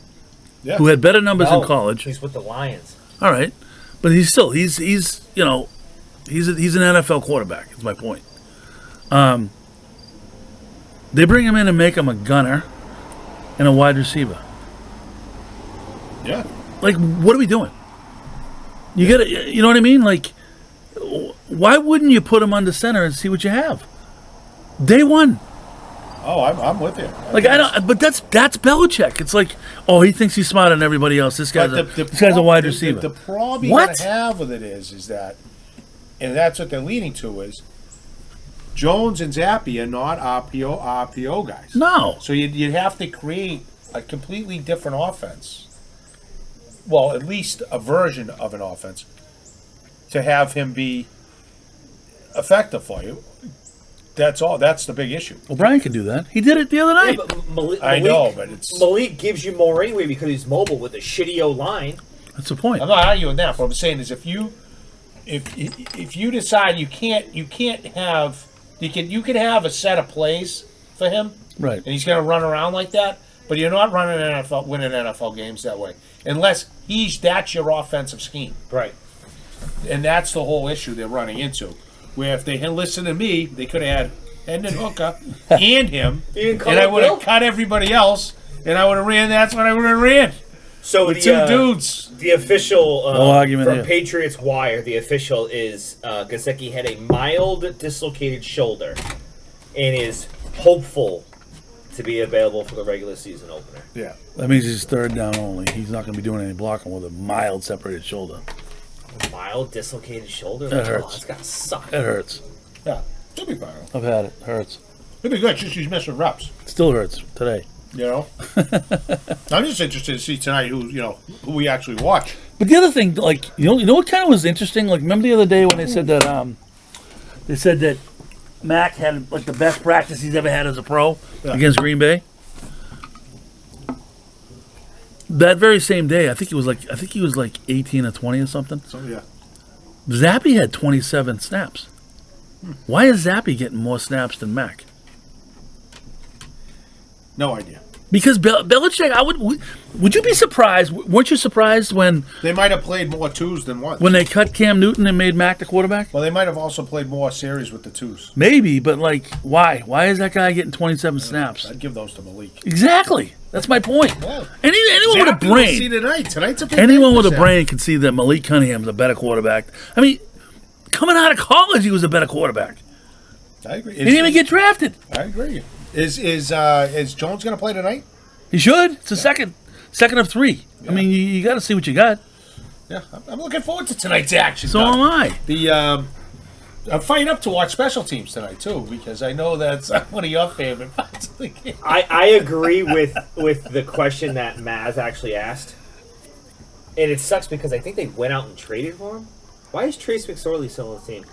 D: Yeah.
C: who had better numbers
B: No,
C: in college.
B: He's with the Lions.
C: All right, but he's an NFL quarterback. Is my point. They bring him in and make him a gunner and a wide receiver.
D: Yeah.
C: Like, what are we doing? You got to, you know what I mean? Like, why wouldn't you put him under center and see what you have? Day one.
D: Oh, I'm with you.
C: Like I don't, but that's Belichick. It's like, oh, he thinks he's smarter than everybody else. This guy's this guy's a wide receiver.
D: The problem you
C: What?
D: gotta have with it is that, and that's what they're leaning to is, Jones and Zappi are not RPO guys.
C: No,
D: So you'd have to create a completely different offense. Well, at least a version of an offense to have him be effective for you. That's all. That's the big issue.
C: well, Brian could do that. He did it the other
B: Yeah,
C: night.
B: but Malik,
D: I know, but it's.
B: Malik gives you more anyway because he's mobile with a shitty O line.
C: That's the point.
D: I'm not arguing that. What I'm saying is, if you decide you can have a set of plays for him,
C: Right.
D: and he's going to run around like that, but you're not winning NFL games that way unless that's your offensive scheme,
B: Right.
D: and that's the whole issue they're running into. Where if they had listened to me, they could have had Hendon Hooker and him,
B: didn't call
D: and I
B: up
D: would have
B: Will?
D: cut everybody else, and I would have ran. That's what I would have ran.
B: So
D: With
B: the
D: two dudes.
B: The official
C: No argument
B: from
C: here.
B: Patriots Wire, the official is Gesicki had a mild dislocated shoulder and is hopeful to be available for the regular season opener.
D: Yeah.
C: That means he's third down only. He's not going to be doing any blocking with a mild separated shoulder.
B: A mild dislocated shoulder?
C: That hurts.
B: Oh, it's got to suck.
C: It hurts.
D: Yeah. It'll be fine.
C: I've had it. Hurts.
D: It'll be good. Just he's missing reps.
C: It still hurts today.
D: You know. I'm just interested to see tonight who we actually watch.
C: But the other thing, like, you know what kind of was interesting? Like, remember the other day when they said that Mac had like the best practice he's ever had as a pro against Green Bay. That very same day, I think he was like 18 or 20 or something.
D: So yeah.
C: Zappy had 27 snaps. Why is Zappy getting more snaps than Mac?
D: No idea.
C: Because Belichick, would you be surprised? Weren't you surprised when
D: They might have played more twos than ones.
C: they cut Cam Newton and made Mac the quarterback?
D: Well, they might have also played more series with the twos.
C: Maybe, but like, why? Why is that guy getting 27 snaps?
D: I'd give those to Malik.
C: Exactly. That's my point.
D: Well,
C: Anyone with a
D: Zappy, we'll see
C: brain,
D: tonight. Tonight's a big
C: anyone
D: night
C: with
D: for
C: a
D: Zappy.
C: brain can see that Malik Cunningham's a better quarterback. I mean, coming out of college, he was a better quarterback.
D: I agree.
C: He didn't even get drafted.
D: I agree. Is Jones going to play tonight?
C: He should. It's the second of three. I mean, you got to see what you got.
D: Yeah, I'm looking forward to tonight's action.
C: So am I.
D: I'm fired up to watch special teams tonight too, because I know that's one of your favorite parts of the game.
B: I agree with the question that Maz actually asked. And it sucks because I think they went out and traded for him. Why is Trace McSorley still on the team?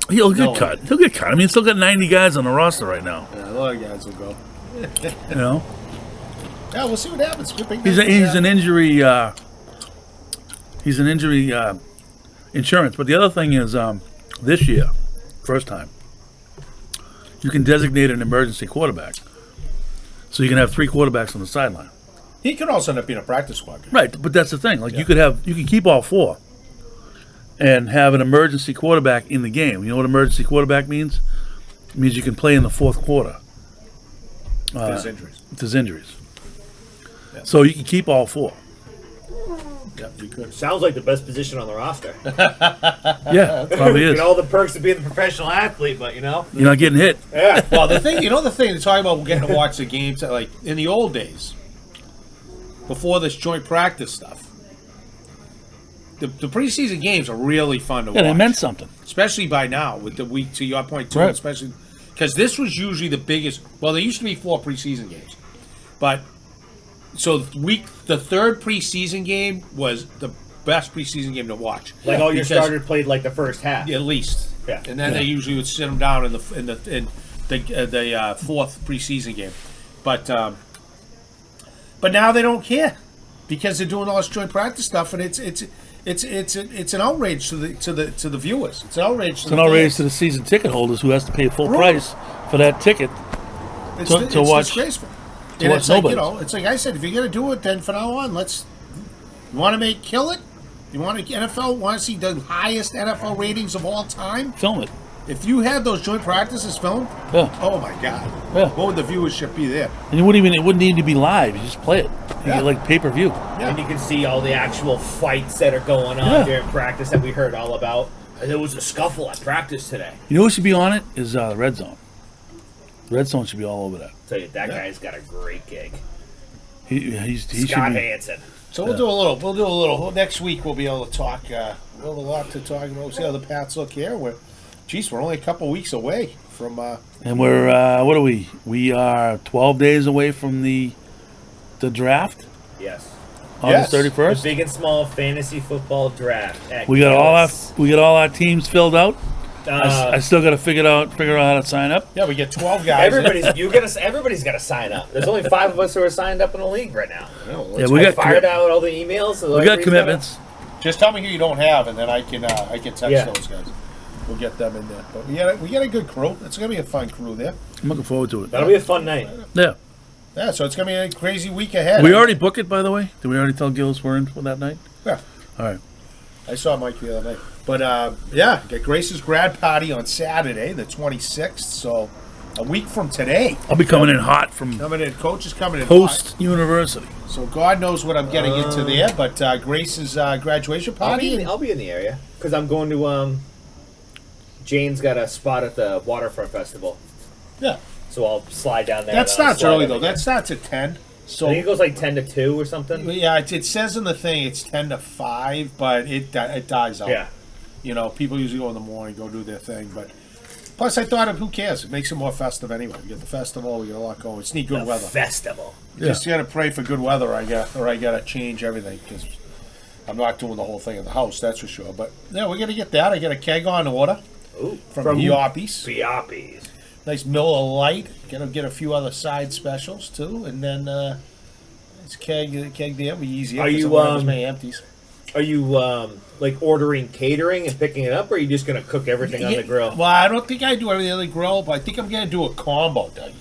C: He'll get cut. He'll get cut. I mean, he's still got 90 guys on the roster right now.
D: Yeah, a lot of guys will go.
C: You know,
D: Yeah, we'll see what happens.
C: he's an injury. He's an injury insurance. But the other thing is, this year, first time, you can designate an emergency quarterback, so you can have 3 quarterbacks on the sideline.
D: He could also end up being a practice squad guy.
C: Right, but that's the thing. Like you can keep all 4, and have an emergency quarterback in the game. You know what emergency quarterback means? It means you can play in the fourth quarter.
D: There's injuries.
C: If there's injuries. Yeah. So you can keep all 4.
D: Yeah, you could.
B: Sounds like the best position on the roster.
C: Yeah, it probably is.
B: Get all the perks of being a professional athlete, but
C: You're not getting hit.
B: yeah.
D: Well, the thing they're talking about getting to watch the games, like in the old days, before this joint practice stuff, the preseason games are really fun to watch.
C: Yeah, they meant something.
D: Especially by now, with the week, to your point too,
C: Right.
D: especially because this was usually the biggest. Well, there used to be 4 preseason games, but so the third preseason game was the best preseason game to watch.
B: Like all your
D: Because-
B: starters played like the first half.
D: at least,
B: Yeah.
D: and then they usually would sit them down in the fourth preseason game, but now they don't care because they're doing all this joint practice stuff, and it's an outrage to the viewers. It's an outrage.
C: It's an outrage to the season ticket holders who has to pay full price for that ticket
D: It's
C: to watch.
D: disgraceful.
C: to
D: And
C: watch
D: it's like,
C: nobody.
D: it's like I said, if you're gonna do it, then from now on, you want to kill it. You want to see the highest NFL ratings of all time.
C: film it.
D: If you had those joint practices filmed,
C: Yeah.
D: oh my God,
C: Yeah.
D: what would the viewership be there?
C: And it wouldn't need to be live. You just play it. You
D: Yeah.
C: get like pay-per-view.
D: Yeah.
B: And you can see all the actual fights that are going on
C: Yeah.
B: during practice that we heard all about. And there was a scuffle at practice today.
C: You know who should be on it is Red Zone. Red Zone should be all over that.
B: Tell you, that guy's got a great gig.
C: He should
B: Scott
C: be.
B: Hansen.
D: So we'll do a little. Next week we'll be able to talk. We'll have a lot to talk about. See how the Pats look here. We're only a couple weeks away from.
C: And we're what are we? We are 12 days away from the draft.
B: Yes.
C: August
D: Yes.
B: The
C: 31st.
B: big and small fantasy football draft. At
C: We got
B: Gillis.
C: all our teams filled out. I still got to figure out how to sign up.
D: Yeah, we get 12 guys.
B: Everybody's got to sign up. There's only 5 of us who are signed up in the league right now.
C: Yeah, we
B: I
C: got
B: fired out all the emails. So
C: we got commitments.
D: Just tell me who you don't have, and then I can text
B: Yeah.
D: those guys. We'll get them in there. But we got a good crew. It's gonna be a fun crew there.
C: I'm looking forward to it.
B: That'll be a fun night.
C: Yeah.
D: Yeah, so it's gonna be a crazy week ahead.
C: We already booked it, by the way. Did we already tell Gillis we're in for that night?
D: Yeah,
C: All right.
D: I saw Mike the other night. But yeah, got Grace's grad party on Saturday, the 26th. So a week from today.
C: I'll be coming in hot from
D: Coach is coming in
C: Post University.
D: hot. So God knows what I'm getting into there. But Grace's graduation party.
B: I'll be in the area because I'm going to. Jane's got a spot at the Waterfront Festival.
D: Yeah.
B: So I'll slide down there.
D: That
B: and then I'll
D: starts
B: slide
D: early,
B: up
D: though.
B: again.
D: That starts at 10. So
B: I think it goes like 10 to 2 or something.
D: yeah, it says in the thing it's 10 to 5, but it dies out.
B: Yeah.
D: You know, people usually go in the morning, go do their thing. But plus, I thought of who cares? It makes it more festive anyway. We get the festival, we get a lot going. It's need good weather.
B: Festival.
C: Yeah.
D: Just gotta pray for good weather, I gotta change everything because I'm not doing the whole thing in the house, that's for sure. But yeah, we're gonna get that. I got a keg on order
B: Ooh.
D: from Yoppies.
B: Bioppies.
D: Nice Miller Lite. Gonna get a few other side specials too, and then it's keg there. Be easier.
B: Are
D: 'cause
B: you,
D: I won't have as many empties?
B: Are you like ordering catering and picking it up, or are you just gonna cook everything on the grill?
D: Well, I don't think I do everything on the grill, but I think I'm gonna do a combo, Doug.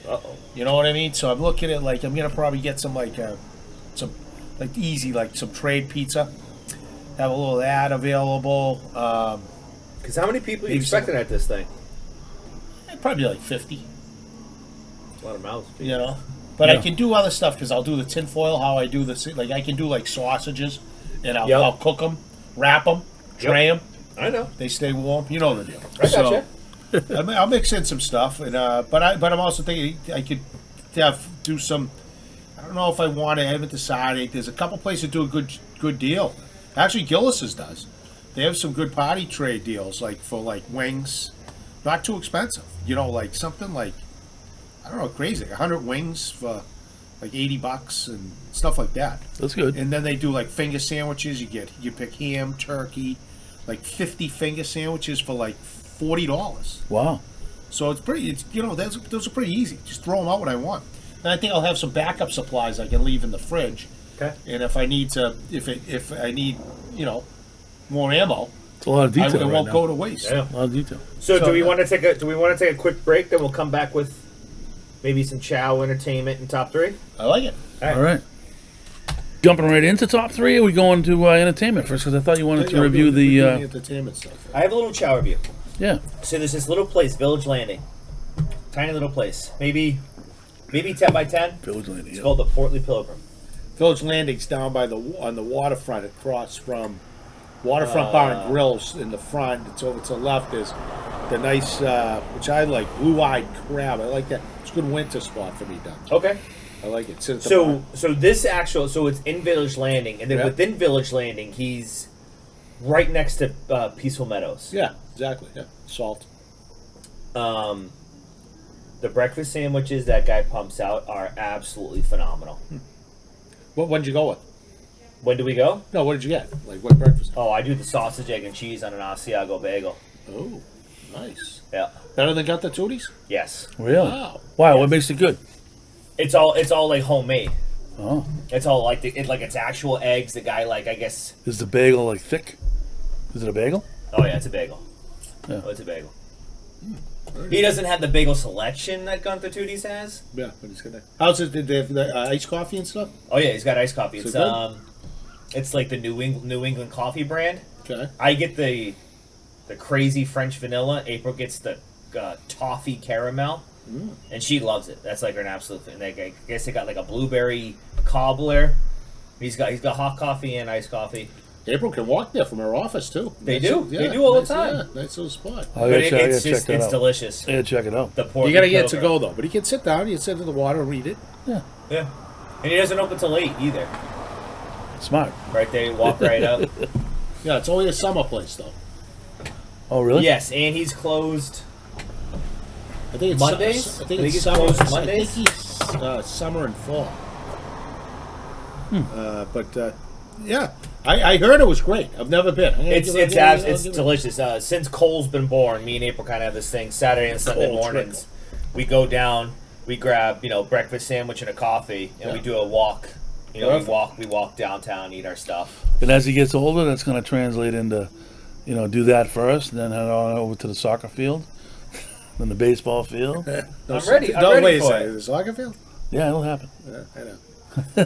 B: Uh-oh.
D: You know what I mean? So I'm looking at I'm gonna probably get some easy some trade pizza. Have a little of that available.
B: Because how many people are you
D: Maybe
B: expecting at this thing?
D: Probably like 50.
B: It's a lot of mouths.
D: You know, but I
C: Yeah.
D: can do other stuff because I'll do the tinfoil. How I do this, I can do sausages, and
B: Yep.
D: I'll cook them, wrap them, tray them.
B: I know.
D: They stay warm. You know the deal.
B: I gotcha.
D: I'll mix in some stuff, and but I'm also thinking I could do some. I don't know if I want to. I haven't decided. There's a couple places that do a good deal. Actually, Gillis's does. They have some good party trade deals, for wings, not too expensive. You know, something I don't know, crazy. 100 wings for $80 and stuff like that.
C: That's good.
D: And then they do finger sandwiches. You pick ham, turkey, 50 finger sandwiches for $40.
C: Wow.
D: So it's pretty. Those are pretty easy. Just throw them out when I want. And I think I'll have some backup supplies I can leave in the fridge.
B: Okay.
D: And if I need more ammo,
C: It's a lot of detail.
D: it
C: right
D: won't
C: now.
D: go to waste.
B: Yeah.
C: A lot of detail.
B: So,
D: So,
B: do we want to take a quick break? Then we'll come back with maybe some chow entertainment in top 3.
D: I like it.
C: All right. Jumping right into top 3, or are we going to entertainment first? Because I thought you wanted to review the.
D: entertainment stuff.
B: I have a little chow review.
C: Yeah.
B: So there's this little place, Village Landing, tiny little place, maybe 10 by 10.
C: Village Landing.
B: It's
C: Yeah.
B: called the Portly Pilgrim.
D: Village Landing's down by on the waterfront, across from Waterfront Bar and Grills in the front. It's over to the left. Is the nice, which I like, Blue-Eyed Crab. I like that. It's a good winter spot for me, Doug.
B: Okay.
D: I like it. Sit at the bar.
B: So it's in Village Landing, and then
D: Yeah.
B: within Village Landing, he's right next to Peaceful Meadows.
D: Yeah, exactly. Yeah, salt.
B: The breakfast sandwiches that guy pumps out are absolutely phenomenal.
D: When'd you go with?
B: When do we go?
D: No, what did you get? What breakfast?
B: Oh, I do the sausage, egg, and cheese on an Asiago bagel.
D: Oh, nice.
B: Yeah.
D: Better than Got the Tooties?
B: Yes.
C: Really?
D: Wow.
C: Wow. What makes it good?
B: It's all like homemade.
C: Oh.
B: It's all it's actual eggs. The guy I guess.
C: Is the bagel thick? Is it a bagel?
B: Oh yeah, it's a bagel.
C: Yeah.
B: Oh, it's a bagel. He doesn't have the bagel selection that Gunther Tooties has.
D: Yeah, but it's good. How's it? Did they have the iced coffee and stuff?
B: Oh yeah, he's got iced coffee. It's
D: So
B: it's like the New England coffee brand.
D: Okay.
B: I get the crazy French vanilla. April gets the toffee caramel, and she loves it. That's her an absolute thing. I guess they got a blueberry cobbler. He's got hot coffee and iced coffee.
D: April can walk there from her office too.
B: They do. They do all the
D: nice,
B: time.
D: Yeah, nice little spot.
C: I
B: But
C: gotta check
B: it's
C: that out.
B: delicious.
C: Yeah, check it out.
B: The Portly
D: You gotta get to
B: Pilgrim.
D: go though, but he can sit down. You can sit in the water and read it.
C: Yeah.
B: Yeah, and he doesn't open till 8 either.
C: Smart.
B: Right there, you walk right up.
D: Yeah, it's only a summer place though.
C: Oh, really?
B: Yes, and he's closed.
D: I think it's
B: Mondays?
D: I think
B: I
D: it's
B: think
D: summer.
B: it's closed
D: I
B: Mondays?
D: think he's summer and fall. But yeah, I heard it was great. I've never been.
B: It's delicious. Since Cole's been born, me and April kind of have this thing Saturday and Sunday
D: Cole
B: mornings. We go down, we grab breakfast sandwich and a coffee, and we do a walk. We walk downtown, eat our stuff.
C: And as he gets older, that's going to translate into, do that first, and then head on over to the soccer field, then the baseball field.
B: I'm ready. I'm
D: No,
B: ready
D: wait a
B: for
D: second.
B: it.
D: The soccer field?
C: Yeah, it'll happen.
D: Yeah, I know.
B: I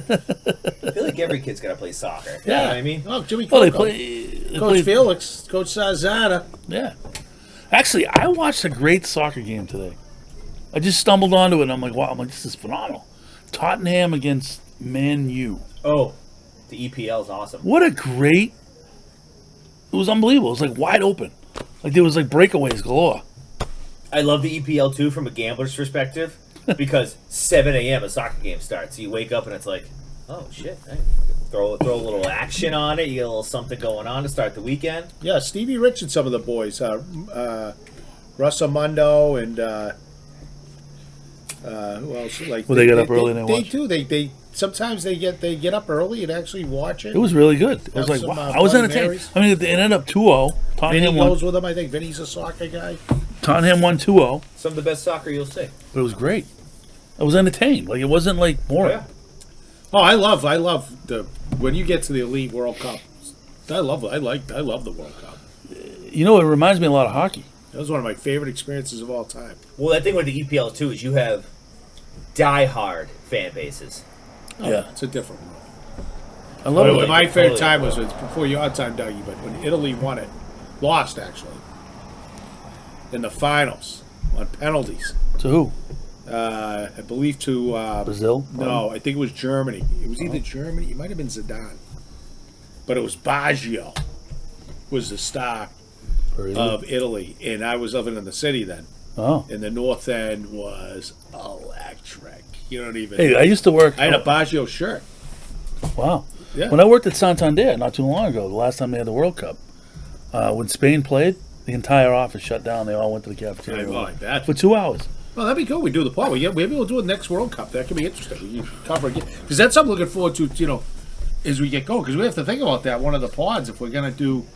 B: feel like every kid's got to play soccer. You know what I mean?
D: Oh, Jimmy
C: Well, they
D: Coco.
C: play.
D: Coach Felix, Coach Zana.
C: Yeah. Actually, I watched a great soccer game today. I just stumbled onto it, and I'm like, wow, this is phenomenal. Tottenham against Man U.
B: Oh, the EPL is awesome.
C: What a great... It was unbelievable. It was wide open. There was breakaways galore.
B: I love the EPL too from a gambler's perspective because 7 a.m. a soccer game starts. So you wake up and it's like, oh shit! Hey, throw a little action on it. You get a little something going on to start the weekend.
D: Yeah, Stevie Rich and some of the boys, Russ Amundo and who else? Like
C: Well, they get up early and they
D: They
C: watch.
D: do. They sometimes they get up early and actually watch it.
C: It was really good. It was
D: Have
C: like,
D: some,
C: wow. I was
D: Bloody
C: entertained.
D: Marys.
C: I mean, it ended up 2-0. Tottenham
D: Vinny
C: won.
D: goes with them. I think Vinny's a soccer guy.
C: Tottenham won 2-0,
B: Some of the best soccer you'll see.
C: but it was great. I was entertained. Like, it wasn't like
B: Oh,
C: boring.
B: yeah.
D: Oh, I love the when you get to the Elite World Cup. I love the World Cup.
C: You know, it reminds me a lot of hockey.
D: That was one of my favorite experiences of all time.
B: Well, that thing with the EPL too is you have die-hard fan bases.
D: Oh,
C: Yeah.
D: it's a different world.
C: I love
D: But
C: it.
D: my favorite
B: Totally.
D: time was before your time, Dougie. But when Italy won it, lost actually in the finals on penalties.
C: To who?
D: I believe to
C: Brazil?
D: No, I think it was Germany. It was either Germany. It might have been Zidane, but it was Baggio was the star
C: Or is it?
D: of Italy, and I was living in the city then,
C: Oh.
D: and the North End was electric. You don't even.
C: Hey, I used to work.
D: I had a Baggio shirt.
C: Wow.
D: Yeah.
C: When I worked at Santander not too long ago, the last time they had the World Cup, when Spain played, the entire office shut down. They all went to the cafeteria
D: like that.
C: for 2 hours.
D: Well, that'd be cool. We do the pod. Maybe we'll do it next World Cup. That could be interesting. We can cover again because that's something I'm looking forward to. As we get going, because we have to think about that. One of the pods, if we're gonna do,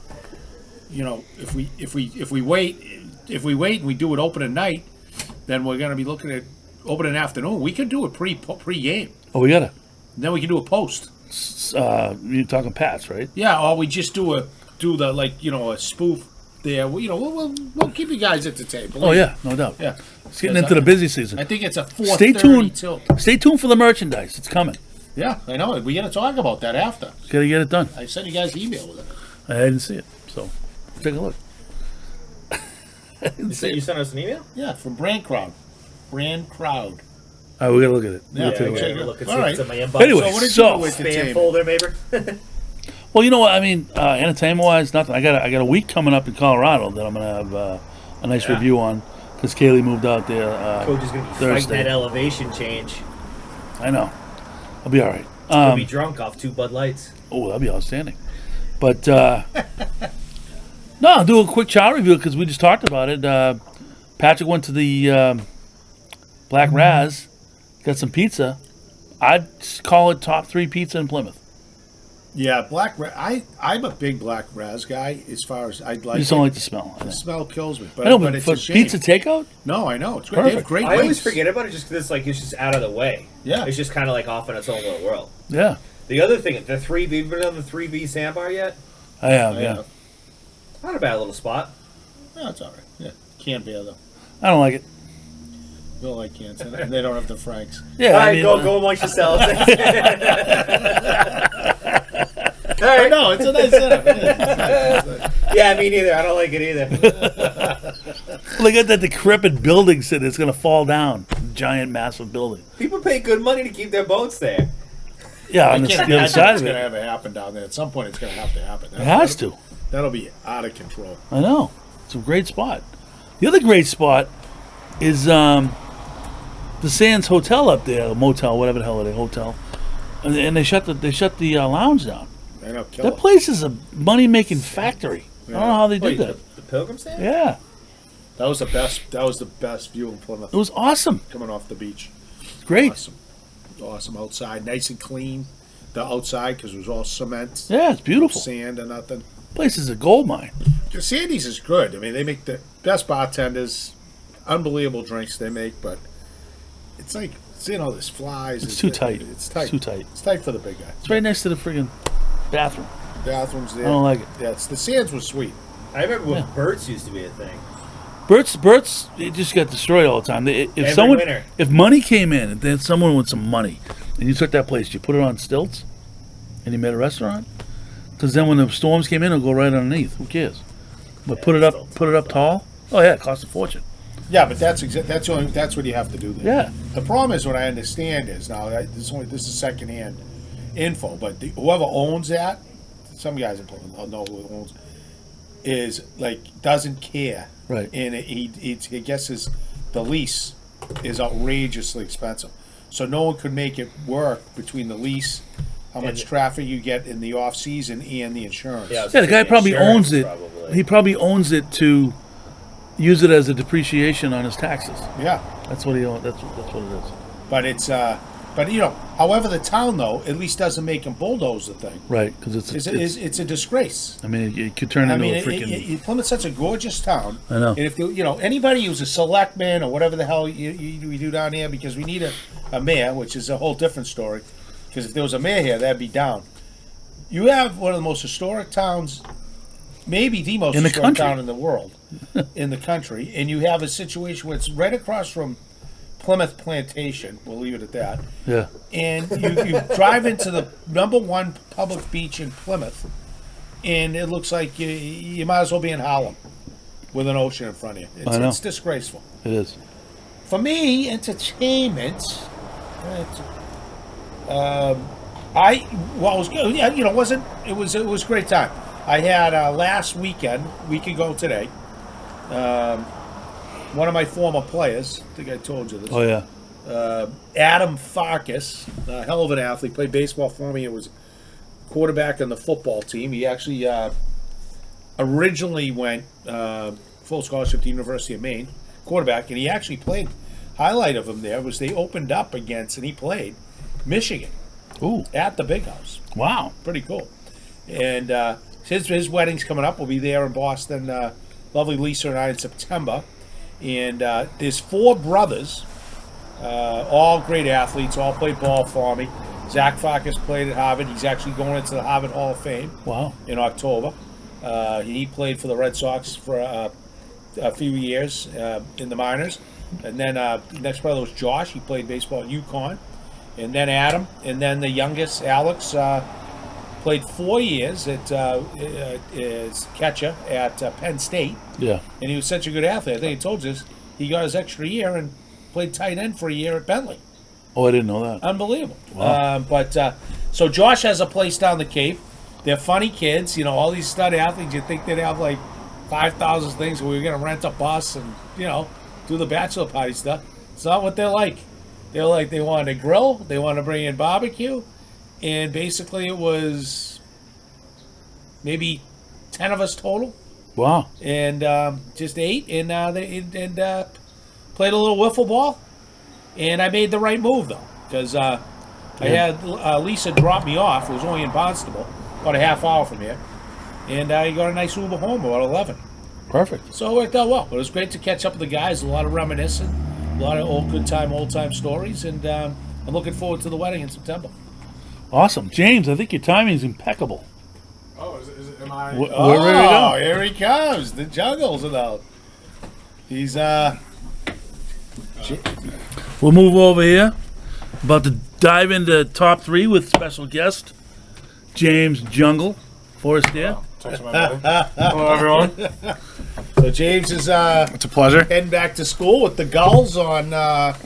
D: if we wait and we do it open at night, then we're gonna be looking at open in afternoon. We could do it pre-game.
C: Oh, we got to.
D: Then we can do a post.
C: You're talking Pats, right?
D: Yeah, or we just do a spoof there. We'll keep you guys entertained.
C: Oh, yeah, no doubt.
D: Yeah.
C: It's getting into the busy season.
D: I think it's a 4:30
C: Stay tuned.
D: till.
C: Stay tuned for the merchandise. It's coming.
D: Yeah, I know. We got to talk about that after.
C: Got to get it done.
D: I sent you guys an email with it.
C: I didn't see it, so take a look. I didn't see
B: You
C: it.
B: sent us an email?
D: Yeah, from Brand Crowd. Brand Crowd.
C: All right, we got to look at it.
D: Yeah,
C: We'll take a look.
D: check
B: Take a look and
D: All
B: see
D: right.
B: if it's in my inbox.
C: Anyway,
D: So what did
C: so-
D: you do with
B: Spam
D: entertainment?
B: folder, maybe.
C: Well, you know what? I mean, entertainment-wise, nothing. I got a week coming up in Colorado that I'm going to have a nice review on because Kaylee moved out there
B: Coach is going to be fighting
C: Thursday.
B: that elevation change.
C: I know. I'll be all right.
B: He'll be drunk off 2 Bud Lights.
C: Oh, that'd be outstanding. But no, I'll do a quick chow review because we just talked about it. Patrick went to the Black Raz, got some pizza. I'd call it top 3 pizza in Plymouth.
D: Yeah, I'm a big Black Raz guy as far as I'd like
C: You just don't like the smell. I
D: The
C: know.
D: smell kills me.
C: I know,
D: but
C: but
D: it's
C: for
D: a shame.
C: pizza takeout,
D: No, I know. It's great. They have
C: Perfect.
D: great
B: I always
D: wings.
B: forget about it just because it's just out of the way.
D: Yeah.
B: It's just kind of like off in its own little world.
C: yeah,
B: The other thing, the 3B, you've been on the 3B sandbar yet?
C: I have.
D: I
C: Yeah,
D: know.
B: Not a bad little spot.
D: Yeah, it's all right. Yeah, can't bear though.
C: I don't like it.
D: No, I can't. And they don't have the Franks.
C: Yeah,
B: All
C: I
B: right,
C: mean,
B: go amongst yourselves. All
D: I
B: right.
D: know, it's a nice setup. It is. It's nice.
B: Yeah, me neither. I don't like it either.
C: Well, they got that decrepit building sitting. It's going to fall down. Giant, massive building.
B: People pay good money to keep their boats there.
C: Yeah,
D: I
C: on the
D: can't
C: other
D: imagine
C: side
D: it's
C: of
D: going to
C: it.
D: ever happen down there. At some point, it's going to have to happen.
C: It has to.
D: That'll be out of control.
C: I know. It's a great spot. The other great spot is the Sands Hotel up there, motel, whatever the hell it is, hotel. And they shut the lounge down.
D: I know. Kill
C: That
D: it.
C: place is a money-making factory. I don't know how they did
B: Wait,
C: that.
B: the pilgrim stand?
C: Yeah,
D: That was the best. That was the best view in Plymouth.
C: it was awesome.
D: Coming off the beach.
C: Great.
D: Awesome outside, nice and clean. The outside because it was all cement,
C: Yeah, it's beautiful.
D: sand, and nothing.
C: Place is a gold mine.
D: Sandy's is good. I mean, they make the best bartenders, unbelievable drinks they make, but it's like there's flies.
C: It's too tight.
D: It's tight.
C: It's too tight.
D: It's tight for the big guy.
C: It's right next to the friggin' bathroom.
D: Bathrooms there.
C: I don't like it.
D: Yeah, the Sands was sweet.
B: I remember when
C: Yeah.
B: Burt's used to be a thing.
C: Bert's, it just got destroyed all the time.
B: Every winter.
C: If money came in, and then someone with some money, and you took that place, you put it on stilts, and you made a restaurant. Because then when the storms came in, it'll go right underneath. Who cares? But put it up tall. Oh yeah, it costs a fortune.
D: Yeah, but that's what you have to do there.
C: Yeah.
D: The problem is, what I understand is now this is secondhand info, but whoever owns that, some guys in Plymouth, I'll know who owns, is like doesn't care
C: Right.
D: And he guesses the lease is outrageously expensive. So no one could make it work between the lease, how much traffic you get in the off season, and the insurance.
B: Yeah,
C: Yeah, the guy probably owns it.
B: Probably.
C: He probably owns it to use it as a depreciation on his taxes.
D: Yeah.
C: That's what he owns. That's what it is.
D: But it's but you know, however, the town though at least doesn't make him bulldoze the thing.
C: Right, because
D: It's a disgrace.
C: I mean, it could turn into a freaking.
D: Plymouth's such a gorgeous town.
C: I know.
D: And if anybody who's a selectman or whatever the hell we do down here, because we need a mayor, which is a whole different story. Because if there was a mayor here, that'd be down. You have one of the most historic towns, maybe the most historic town in the world, in the country, and you have a situation where it's right across from Plymouth Plantation. We'll leave it at that.
C: Yeah.
D: And you drive into the #1 public beach in Plymouth, and it looks like you might as well be in Harlem with an ocean in front of you.
C: I know.
D: It's disgraceful.
C: It is.
D: For me, entertainment. It was good. Yeah, it was a great time. I had last week ago today. One of my former players, I think I told you this.
C: Oh yeah.
D: Adam Farkas, a hell of an athlete, played baseball for me. It was quarterback on the football team. He actually originally went full scholarship to the University of Maine, quarterback, and he actually played. Highlight of him there was they opened up against, and he played Michigan.
C: Ooh.
D: At the Big House.
C: Wow.
D: Pretty cool. And his wedding's coming up. We'll be there in Boston. Lovely Lisa and I in September. And there's 4 brothers, all great athletes, all played ball for me. Zach Farkas played at Harvard. He's actually going into the Harvard Hall of Fame.
C: Wow.
D: In October. He played for the Red Sox for a few years in the minors. And then next brother was Josh. He played baseball at UConn. And then Adam. And then the youngest, Alex, played 4 years as catcher at Penn State.
C: Yeah.
D: And he was such a good athlete. I think he told us he got his extra year and played tight end for a year at Bentley.
C: Oh, I didn't know that.
D: Unbelievable.
C: Wow.
D: So Josh has a place down the Cape. They're funny kids. All these stud athletes, you think they'd have like 5,000 things where we're going to rent a bus and, do the bachelor party stuff. It's not what they're like. They're like, they want to grill. They want to bring in barbecue. And basically it was maybe 10 of us total.
C: Wow.
D: And just ate and played a little wiffle ball. And I made the right move, though, because I had Lisa drop me off. It was only in Barnstable, about a half hour from here. And I got a nice Uber home about 11.
C: Perfect.
D: So it worked out well. But it was great to catch up with the guys. A lot of reminiscing, a lot of old time stories. And I'm looking forward to the wedding in September.
C: Awesome. James, I think your timing is impeccable.
F: Oh, am I?
C: We're ready to go.
D: Here he comes. The juggles out. He's
C: We'll move over here. About to dive into top 3 with special guest James Jungle Forrest here.
F: Hello, everyone.
D: So James is
F: It's a pleasure.
D: heading back to school with the Gulls on
C: What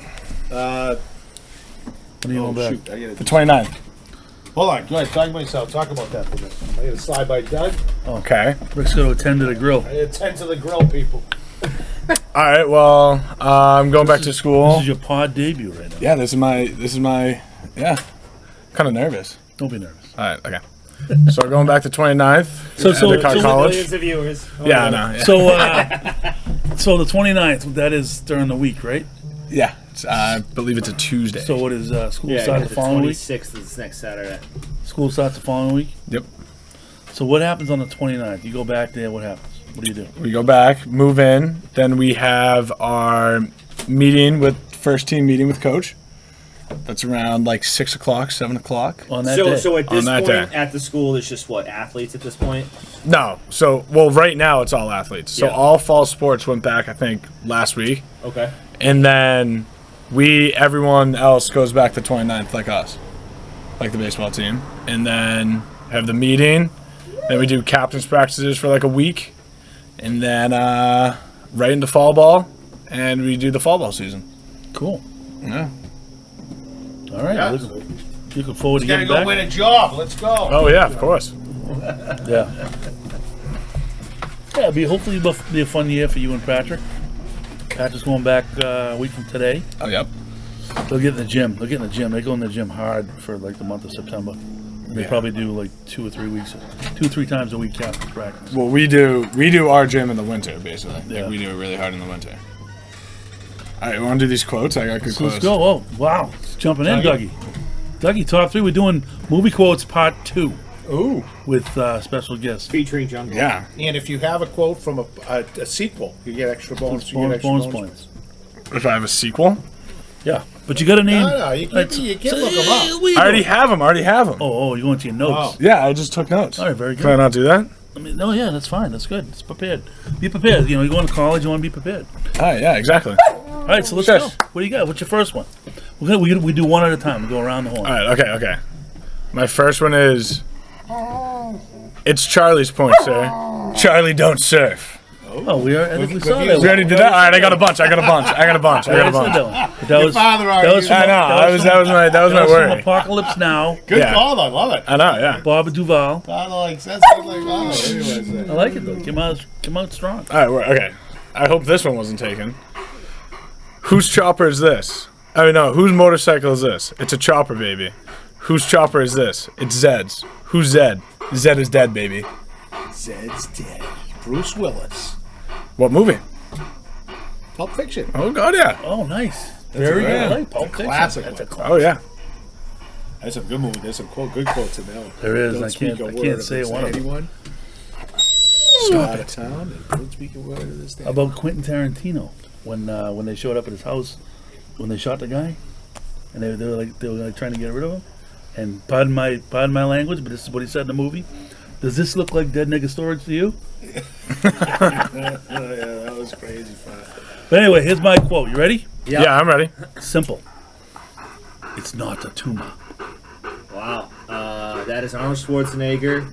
C: are you on back?
D: shoot, I gotta
F: The 29th.
D: hold on, go ahead, talk about yourself. Talk about that for a minute. I gotta slide by Doug.
F: Okay.
C: Rick's going to attend to the grill.
D: I gotta tend to the grill people.
F: All right. Well, I'm going back to school.
C: This is your pod debut right now.
F: Yeah. This is my. Yeah. Kind of nervous.
C: Don't be nervous.
F: All right. Okay. So we're going back to 29th.
C: So-
F: Endicott College.
B: Millions of viewers.
F: Yeah. I know. Yeah.
C: So the 29th, that is during the week, right?
F: Yeah. I believe it's a Tuesday.
C: So what is school
B: Yeah,
C: starts the following week?
B: 26th is next Saturday.
C: School starts the following week?
F: Yep.
C: So what happens on the 29th? You go back there, what happens? What do you do?
F: We go back, move in, then we have our first team meeting with coach. That's around like 6 o'clock, 7 o'clock.
C: On that day?
B: So at this
F: On that
B: point
F: day.
B: at the school, it's just what, athletes at this point?
F: No. So, right now it's all athletes. So
B: Yeah.
F: all fall sports went back, I think, last week.
B: Okay.
F: And then everyone else goes back to 29th like us, like the baseball team. And then have the meeting. Then we do captain's practices for like a week. And then right into fall ball. And we do the fall ball season.
C: Cool.
F: Yeah.
C: All right.
D: Yeah.
C: Looking forward to
D: Gotta
C: getting
D: go
C: back.
D: win a job. Let's go.
F: Oh, yeah, of course.
C: Yeah. Yeah, hopefully it'll be a fun year for you and Patrick. Patrick's going back a week from today.
F: Oh, yep.
C: They'll get in the gym. They go in the gym hard for like the month of September. They probably do like 2 or 3 times a week captain's practice.
F: Well, we do our gym in the winter, basically.
C: Yeah.
F: Like, we do it really hard in the winter. All right, we want to do these quotes? I got good
C: So
F: quotes.
C: let's go. Oh, wow. It's jumping in, Dougie. Dougie, top 3. We're doing movie quotes part 2
F: Ooh.
C: with special guests.
B: Featuring Jungle.
F: Yeah.
D: And if you have a quote from a sequel, you get extra bonus.
C: Bonus points.
F: If I have a sequel?
C: Yeah. But you got to name...
D: No, you can't look them up.
F: I already have them.
C: Oh, you want your notes.
D: Oh.
F: Yeah, I just took notes.
C: All right, very good.
F: Can I not do that?
C: No, yeah, that's fine. That's good. It's prepared. Be prepared. You going to college, you want to be prepared.
F: All right, yeah, exactly.
C: All right, so let's
F: Shush.
C: go. What do you got? What's your first one? We do one at a time. We go around the horn.
F: All right, okay. My first one is... It's Charlie's point, sir. Charlie don't surf.
C: Oh, I think we saw
F: We
C: that.
F: already did that? All right, I got a bunch.
C: That was
D: father argued.
C: from,
F: I know. That was my
C: from
F: worry.
C: Apocalypse Now.
D: Good
F: Yeah.
D: call, I love it.
F: I know, yeah.
C: Bob Duvall.
D: Father like says something like, oh, anyways.
C: I like it though. Came out strong.
F: All right, okay. I hope this one wasn't taken. Whose chopper is this? I mean, no. Whose motorcycle is this? It's a chopper, baby. Whose chopper is this? It's Zed's. Who's Zed? Zed is dead, baby.
D: Zed's dead. Bruce Willis.
F: What movie?
D: Pulp Fiction.
F: Oh, God, yeah.
C: Oh, nice. Very good. I
F: good.
C: like Pulp Fiction.
D: Classic
C: That's a
D: one.
C: classic.
F: Oh, yeah.
D: That's a good movie. There's some good quotes in that one.
C: There is.
D: Don't
C: I
D: speak
C: can't-
D: a
C: I
D: word
C: can't
D: of
C: say
D: this
C: one
D: to
C: of them.
D: anyone.
C: Stop
D: Out of
C: it.
D: town and don't speak a word of this thing.
C: How about Quentin Tarantino when they showed up at his house when they shot the guy and they were like trying to get rid of him, and pardon my language, but this is what he said in the movie. Does this look like dead nigga storage to you?
D: Yeah, that was crazy fun.
C: But anyway, here's my quote. You ready?
F: Yeah, I'm ready.
C: Simple. It's not a tumor.
B: Wow. That is Arnold Schwarzenegger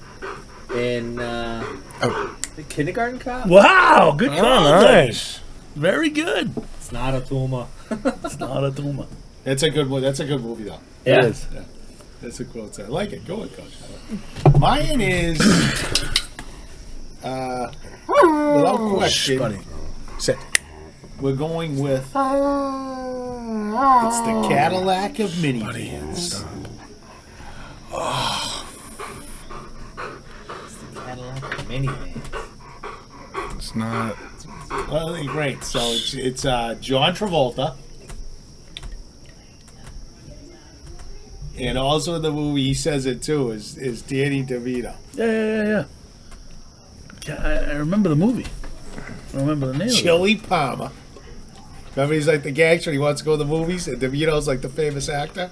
B: in the Kindergarten Cop.
C: Wow, good call.
F: Oh,
C: Doug.
F: nice.
C: Very good.
B: It's not a tumor.
C: It's not a tumor.
D: That's a good one. That's a good movie, though.
C: It
B: Yeah.
C: is.
D: That's a quote. I like it. Go ahead, Coach. Mine is, without question,
F: Buddy. Sit.
D: we're going with it's the Cadillac of minivans.
B: Cadillac minivan.
F: It's not...
D: Well, great. So it's John Travolta, and also in the movie he says it too is Danny DeVito.
C: Yeah. I remember the movie. I don't remember the name of it.
D: Chili Palmer. Remember, he's like the gangster. He wants to go to the movies, and DeVito's like the famous actor,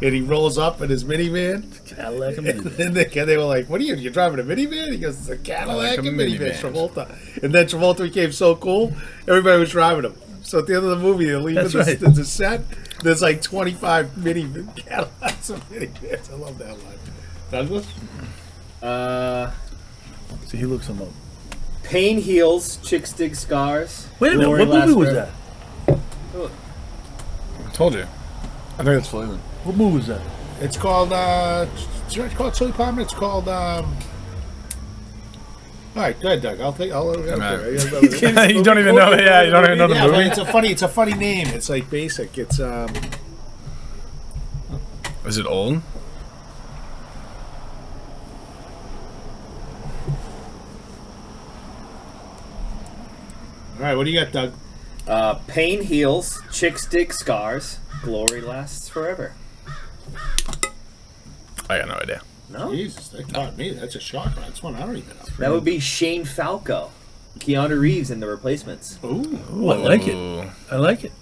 D: and he rolls up in his minivan.
C: Cadillac of minivan.
D: And they were like, "What are you? You're driving a minivan?" He goes, "It's a Cadillac
F: Like a
D: and minivan."
F: minivan.
D: Travolta, and then Travolta became so cool, everybody was driving him. So at the end of the movie, they're leaving
C: That's
D: the,
C: right.
D: the set. There's like 25 minivan Cadillacs and minivans. I love that line. Douglas?
C: So he looks him up.
B: Pain heals, chicks dig scars.
C: Wait a minute.
B: Glory
C: What movie
B: lasts
C: was
B: forever.
C: that?
F: I told you. I think it's Flavin.
C: What movie was that?
D: It's called. It's called Chili Palmer. It's called. All right, go ahead, Doug.
F: Man. You don't even know. Yeah, you don't even know the
D: Yeah, but
F: movie.
D: it's a funny name. It's like basic. It's
F: Is it old?
D: all right. What do you got, Doug?
B: Pain heals, chicks dig scars. Glory lasts forever.
F: I got no idea.
B: No?
D: Jesus, that caught me. That's a shocker. That's one I don't even know.
B: That would be Shane Falco. Keanu Reeves in The Replacements.
D: Ooh,
C: Oh, I like it.
F: Ooh.
C: I like it.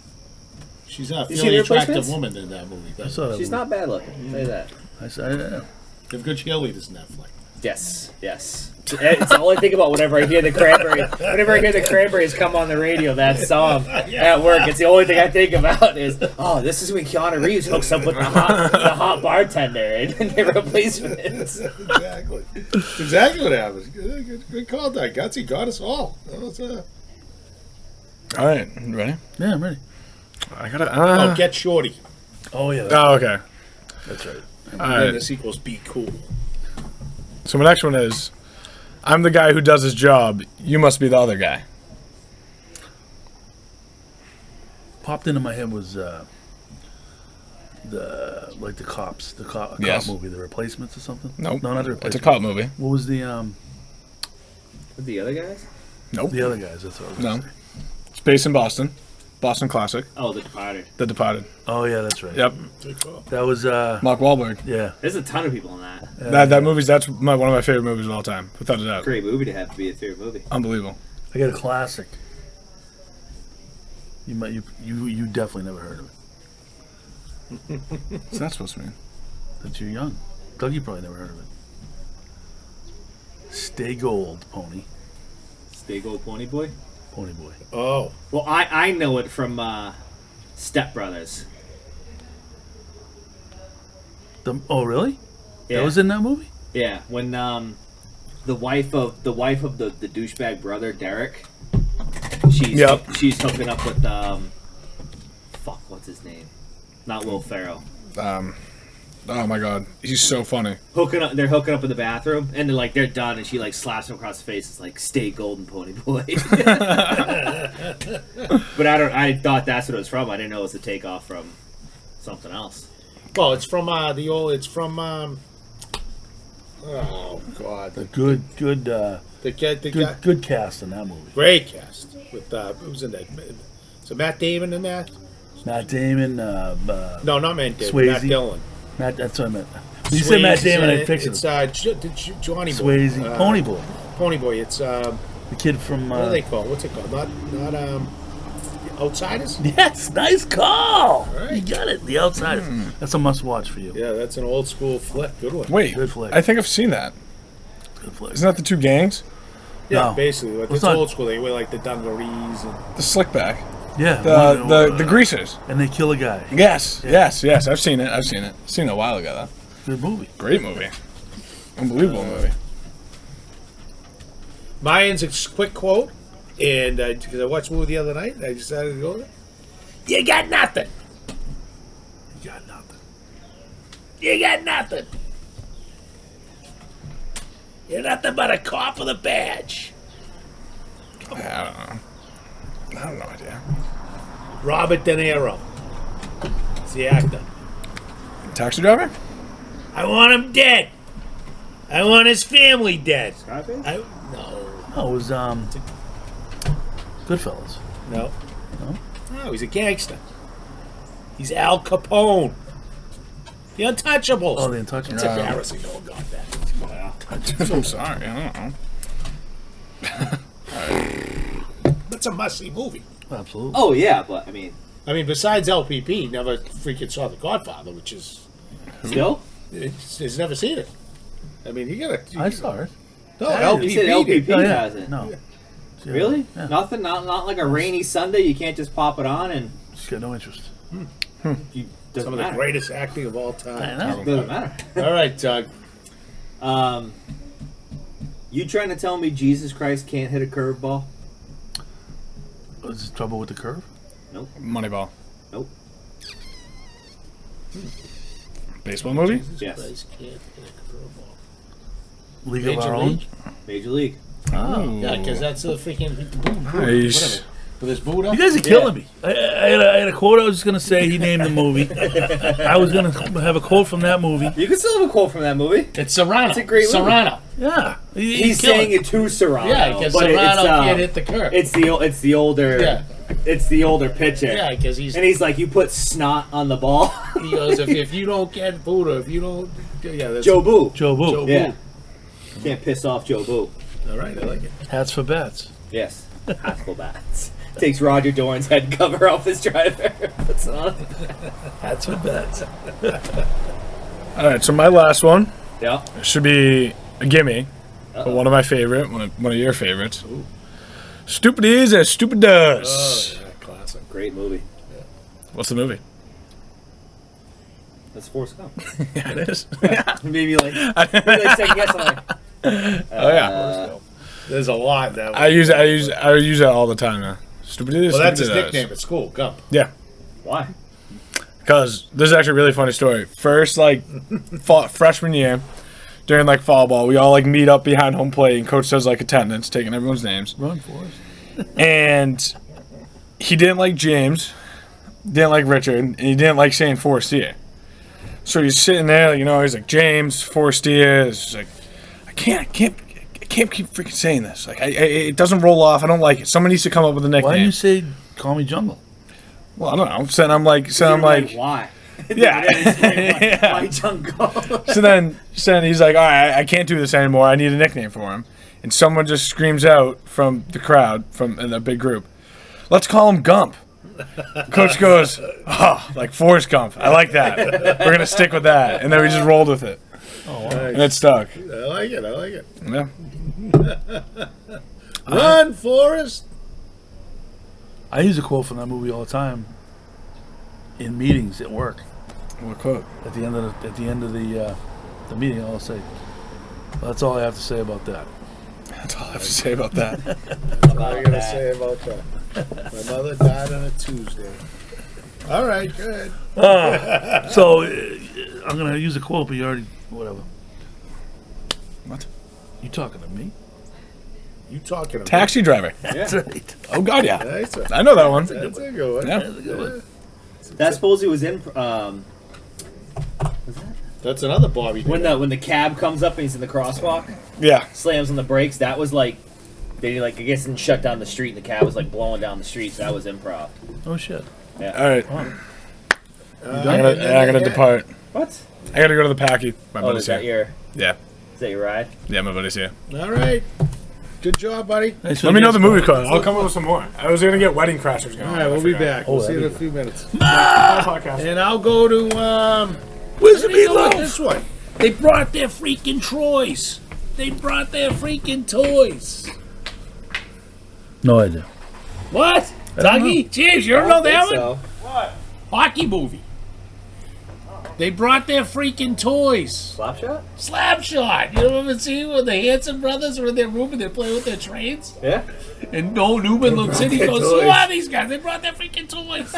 D: she's a
B: You see
D: fairly
B: The
D: attractive
B: Replacements?
D: woman in that movie.
C: I saw that
B: She's
C: movie.
B: not bad looking, I'll tell you that.
C: I saw it.
D: They have good cheerleaders in that flick.
B: Yes. It's all I think about whenever I hear the Cranberries. Whenever I hear the Cranberries come on the radio, that song at work, it's the only thing I think about is, oh, this is when Keanu Reeves hooks up with the hot bartender in The Replacements.
D: Exactly. Exactly what happens. Good call, Doug. Gutsy got us all. That was,
F: All right, you ready?
C: Yeah, I'm ready.
F: I gotta.
D: Get Shorty.
C: Oh yeah,
F: Oh, okay.
C: that's right.
F: All
D: And then the
F: right.
D: sequel's Be Cool.
F: So my next one is, I'm the guy who does his job. You must be the other guy.
C: Popped into my head was the cops, a cop
F: Yes.
C: movie, The Replacements or something.
F: Nope.
C: No, not The
F: It's
C: Replacements.
F: a cop movie.
C: What was the
B: The other guys?
F: Nope.
C: the other guys? That's what I was gonna
F: No.
C: say.
F: It's based in Boston. Boston classic.
B: Oh, The Departed.
F: The Departed.
C: Oh yeah, that's right.
F: Yep.
C: That was
F: Mark Wahlberg.
C: yeah.
B: There's a ton of people in that.
F: That's one of my favorite movies of all time, without a doubt.
B: Great movie to have to be a favorite movie.
F: Unbelievable.
C: I got a classic. You definitely never heard of it.
F: What's that supposed to mean?
C: That you're young. Doug, you probably never heard of it. Stay Gold, Pony.
B: Stay Gold Pony Boy.
C: Pony Boy.
D: Oh,
B: Well, I know it from Step Brothers.
C: Oh really?
B: Yeah.
C: That was in that movie?
B: Yeah, when the wife of the douchebag brother Derek, she's
F: Yep.
B: she's hooking up with fuck, what's his name? Not Will Ferrell.
F: Oh my god, he's so funny.
B: They're hooking up in the bathroom, and they're done, and she slaps him across the face. It's like, "Stay golden, Pony Boy." But I thought that's what it was from. I didn't know it was a takeoff from something else.
D: well, it's from the old. It's from. Oh God,
C: The good
D: the guy,
C: good cast in that movie.
D: great cast with who's in that? So Matt Damon in that?
C: Matt Damon,
D: No, not Matt Damon.
C: Swayze.
D: Matt Dillon.
C: Matt. That's what I meant. When you said Matt Damon, I pictured
D: It's Johnny Boy.
C: Swayze, Pony Boy,
D: Pony Boy. It's
C: the kid from.
D: what do they call? What's it called? Not Outsiders.
C: Yes, nice call.
D: right.
C: You got it. The Outsiders. That's a must-watch for you.
D: Yeah, that's an old school flick. Good one.
F: Wait,
C: Good flick.
F: I think I've seen that.
C: Good flick.
F: Isn't that the two gangs?
D: Yeah,
C: No.
D: basically. Like,
C: It's
D: it's
C: not-
D: old school. They wear like the dungarees and.
F: The Slickback.
C: Yeah.
F: The greasers.
C: and they kill a guy.
F: Yes, yes. I've seen it. Seen it a while ago though.
C: Good movie.
F: Great movie. Unbelievable movie.
D: Mine's a quick quote, and because I watched the movie the other night, I decided to go there. You got nothing.
C: You got nothing.
D: You got nothing. You're nothing but a cop with a badge.
F: I don't know. I have no idea.
D: Robert De Niro. It's the actor.
F: Taxi driver?
D: I want him dead. I want his family dead.
B: Scarface?
D: No.
C: Oh, it was Goodfellas.
D: No.
C: No?
D: No, he's a gangster. He's Al Capone. The Untouchables.
C: Oh, The Untouchables.
D: It's embarrassing. No one got that.
F: I'm sorry. I don't know.
D: That's a must-see movie.
C: Absolutely.
B: Oh yeah, but I mean,
D: Besides LPP, never freaking saw The Godfather, which is
B: still.
D: he's never seen it. You gotta.
C: I saw it.
D: No,
C: Yeah,
D: LPP.
B: You said
D: did.
B: LPP
C: Oh, yeah.
B: hasn't.
C: No. Yeah.
B: Really?
C: Yeah.
B: Nothing? Not like a rainy Sunday. You can't just pop it on and
C: Just got no interest.
B: you doesn't
D: Some of the
B: matter.
D: greatest acting of all
C: I
D: time.
C: know.
B: Doesn't matter.
D: All right, Doug.
B: You trying to tell me Jesus Christ can't hit a curveball?
C: Was this trouble with the curve?
B: Nope.
F: Moneyball.
B: Nope.
F: Baseball movie?
B: Yes.
D: Christ can't hit a curveball.
C: League of
D: Major
C: Our Own?
D: League?
B: Major League.
C: Oh.
D: Yeah, because that's the freaking
F: Nice.
D: whatever. With his Buddha.
C: You guys are killing me. I had a quote I was just going to say. He named the movie. I was going to have a quote from that movie.
B: You can still have a quote from that movie.
D: It's Serrano.
B: It's a great movie.
D: Serrano.
C: Yeah.
B: He's saying it to Serrano.
D: Yeah, because
B: but
D: Serrano
B: it's,
D: can't hit the curve.
B: It's the older.
D: Yeah.
B: It's the older pitcher.
D: Yeah, because
B: he's like, you put snot on the ball.
D: he goes, if you don't get Buddha, if you don't, yeah, that's
B: Joe Boo.
C: Joe Boo.
D: Joe
B: Yeah.
D: Boo.
B: Can't piss off Joe Boo.
D: All right, I like it.
C: Hats for bats.
B: Yes. Haskell bats. Takes Roger Dorn's head cover off his driver. Puts it on.
C: Hats for bats.
F: All right, so my last one
B: Yeah.
F: should be a gimme, but one of my favorite, one of your favorites. Stupid is as stupid does.
D: Oh, yeah, classic.
B: Great movie.
F: What's the movie?
B: That's Forrest Gump.
F: Yeah, it is.
B: Maybe like second guess. I'm like,
F: Oh yeah,
D: There's a lot that.
F: I use it all the time now. Stupid is.
D: Well, that's his
F: stupid does.
D: nickname at school. Gump.
F: Yeah,
B: why?
F: because this is actually a really funny story. First, freshman year, during like fall ball. We all like meet up behind home plate, and coach does like attendance, taking everyone's names.
C: Run for us.
F: And he didn't like James, didn't like Richard, and he didn't like saying Forestier. So he's sitting there, you know, he's like, James, Forestier. It's like, I can't keep freaking saying this. Like, it doesn't roll off. I don't like it. Someone needs to come up with a nickname.
C: Why do you say call me Jungle?
F: Well, I don't know. So then I'm like,
B: Why?
F: yeah.
B: Why Jungle?
F: So then he's like, all right, I can't do this anymore. I need a nickname for him. And someone just screams out from the crowd, in a big group, let's call him Gump. Coach goes, oh, like Forrest Gump. I like that. We're going to stick with that. And then we just rolled with it.
D: Oh, wow.
F: And it stuck.
D: I like it.
F: Yeah.
D: Run, Forrest.
C: I use a quote from that movie all the time in meetings at work.
F: What quote?
C: At the end of the meeting, I'll say, well, "That's all I have to say about that."
F: That's all I have to say about that.
D: What are you going to say about that? My mother died on a Tuesday. All right, good.
C: So I'm gonna use a quote, but you already whatever.
F: What?
C: You talking to me?
D: You talking about
F: Taxi driver.
C: That's right.
F: Oh, God, yeah.
D: That's
F: I know that one.
D: a good one.
F: Yeah.
B: That supposedly was in.
D: That's another Bobby.
B: When the cab comes up and he's in the crosswalk,
F: Yeah.
B: slams on the brakes. That was like they I guess didn't shut down the street, and the cab was like blowing down the street. So that was improv.
C: Oh shit.
B: Yeah.
F: All right.
C: You
F: I'm gonna depart.
B: What?
F: I gotta go to the Packy. My
B: Oh,
F: buddy's
B: is that
F: here.
B: your
F: Yeah.
B: ride?
F: Yeah, my buddy's here.
D: All right. Good job, buddy.
C: Nice
F: Let me know the movie
C: code.
F: code. I'll come up with some more. I was gonna get Wedding Crashers going.
D: All right, we'll be back. We'll see you in a
C: that'd
D: few minutes.
F: Podcast.
D: And I'll go to
C: Where's the
D: let me go with
C: meatloaf?
D: this one.
E: They brought their freaking Troys. They brought their freaking toys.
C: No idea.
E: What?
C: don't
E: Dougie? Jeez, you don't know that one? Hockey movie. They brought their freaking toys.
B: Slapshot?
E: Slapshot. You ever see when the Hanson brothers are in their room and they're playing with their trains?
B: Yeah.
E: And Noel Newman looks in, he goes, who are these guys? They brought their freaking toys.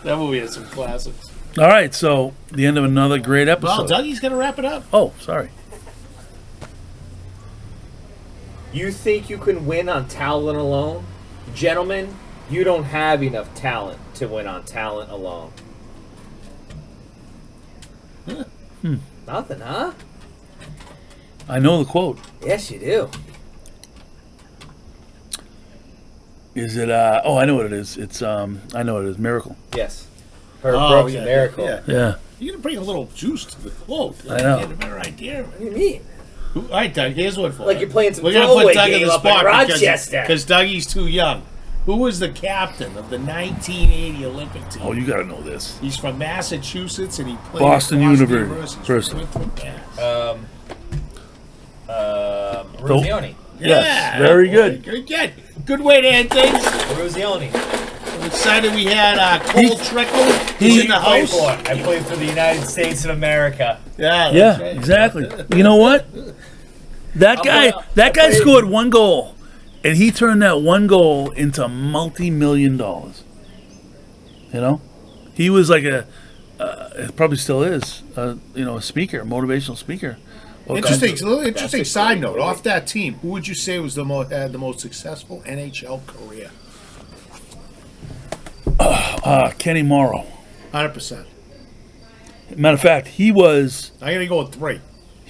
E: That movie has some classics.
C: All right, so the end of another great
E: Well,
C: episode.
E: Dougie's going to wrap it up.
C: Oh, sorry.
B: You think you can win on talent alone? Gentlemen, you don't have enough talent to win on talent alone. Nothing, huh?
C: I know the quote.
B: Yes, you do.
C: Is it? Oh, I know what it is. It's I know what it is. Miracle.
B: Yes. Her
D: Oh,
B: Brooks
D: yeah,
B: Miracle.
D: yeah.
C: Yeah.
E: You're going to bring a little juice to the quote.
C: I know.
E: Get a better idea.
B: What do you mean?
E: All right, Doug, here's one for
B: Like
E: you.
B: you're playing some
E: We're going to
B: throwaway
E: put Doug in
B: game
E: the
B: up in
E: spot
B: Rochester.
E: because Dougie's too young. Who was the captain of the 1980 Olympic team?
C: Oh, you got to know this.
E: He's from Massachusetts and he played
C: Boston
E: at
C: University.
E: He's from Mass.
B: Ruzioni.
C: Yes, very good.
E: Good. Good way to end things.
B: Ruzioni.
E: I'm excited we had Cole Trickle. He's in the house.
B: I played for the United States of America.
E: Yeah,
C: Yeah,
E: that's right.
C: exactly. You know what? That guy scored one goal, and he turned that one goal into multi-million dollars. You know, he was like it probably still is, a speaker, a motivational speaker.
D: Interesting side note. Off that team, who would you say was had the most successful NHL career?
C: Kenny Morrow.
D: 100%.
C: Matter of fact, he was
D: I'm gonna go with 3.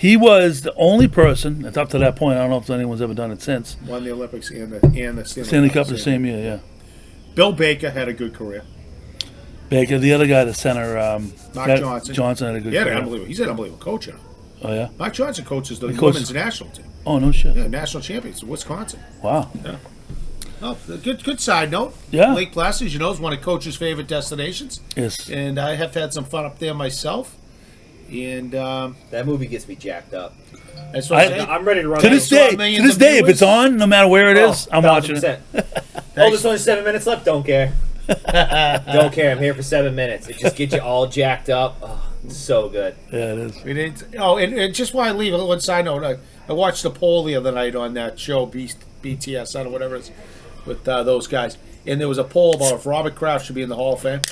C: the only person. It's up to that point. I don't know if anyone's ever done it since.
D: Won the Olympics and the
C: Stanley Cup the same year. Yeah.
D: Bill Baker had a good career.
C: Baker, the other guy, the center,
D: Mark Johnson.
C: Johnson had a good
D: He had
C: career.
D: an unbelievable. He's an unbelievable coach.
C: Oh yeah.
D: Mark Johnson coaches the
C: coaches-
D: women's national team.
C: Oh no shit.
D: Yeah, national champions of Wisconsin.
C: Wow.
D: Oh, good side note.
C: Yeah.
D: Lake Placid, as you know, is one of Coach's favorite destinations,
C: Yes.
D: and I have had some fun up there myself. And
B: That movie gets me jacked up.
D: that's what
B: I'm ready to run.
C: To this day, if it's on, no matter where it is, I'm watching it.
B: Oh, there's only 7 minutes left. Don't care. Don't care. I'm here for 7 minutes. It just gets you all jacked up. Oh, it's so good.
C: Yeah, it is.
D: We didn't. Oh, and just while I leave, one side note. I watched the poll the other night on that show, BTSN or whatever it is, with those guys. And there was a poll about if Robert Kraft should be in the Hall of Fame.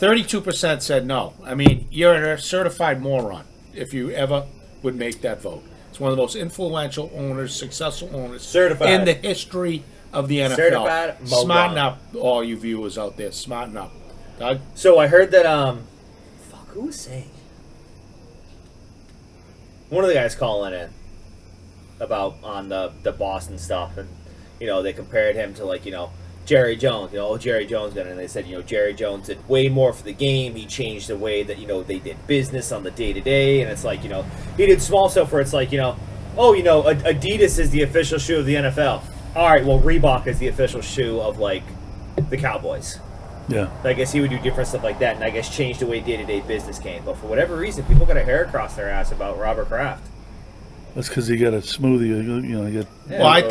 D: 32% said no. I mean, you're a certified moron if you ever would make that vote. It's one of the most influential owners, successful owners
B: Certified.
D: in the history of the NFL.
B: Certified moron.
D: Smarten up, all you viewers out there. Smarten up. Doug?
B: So I heard that who was saying? One of the guys calling in about on the Boston stuff, and they compared him to Jerry Jones. Jerry Jones got it, and they said Jerry Jones did way more for the game. He changed the way that they did business on the day to day, and it's he did small stuff where it's Adidas is the official shoe of the NFL. All right, well Reebok is the official shoe of the Cowboys.
C: Yeah.
B: I guess he would do different stuff like that, and I guess change the way day-to-day business came. But for whatever reason, people got a hair across their ass about Robert Kraft.
C: That's because he got a smoothie. You get.
D: Well, I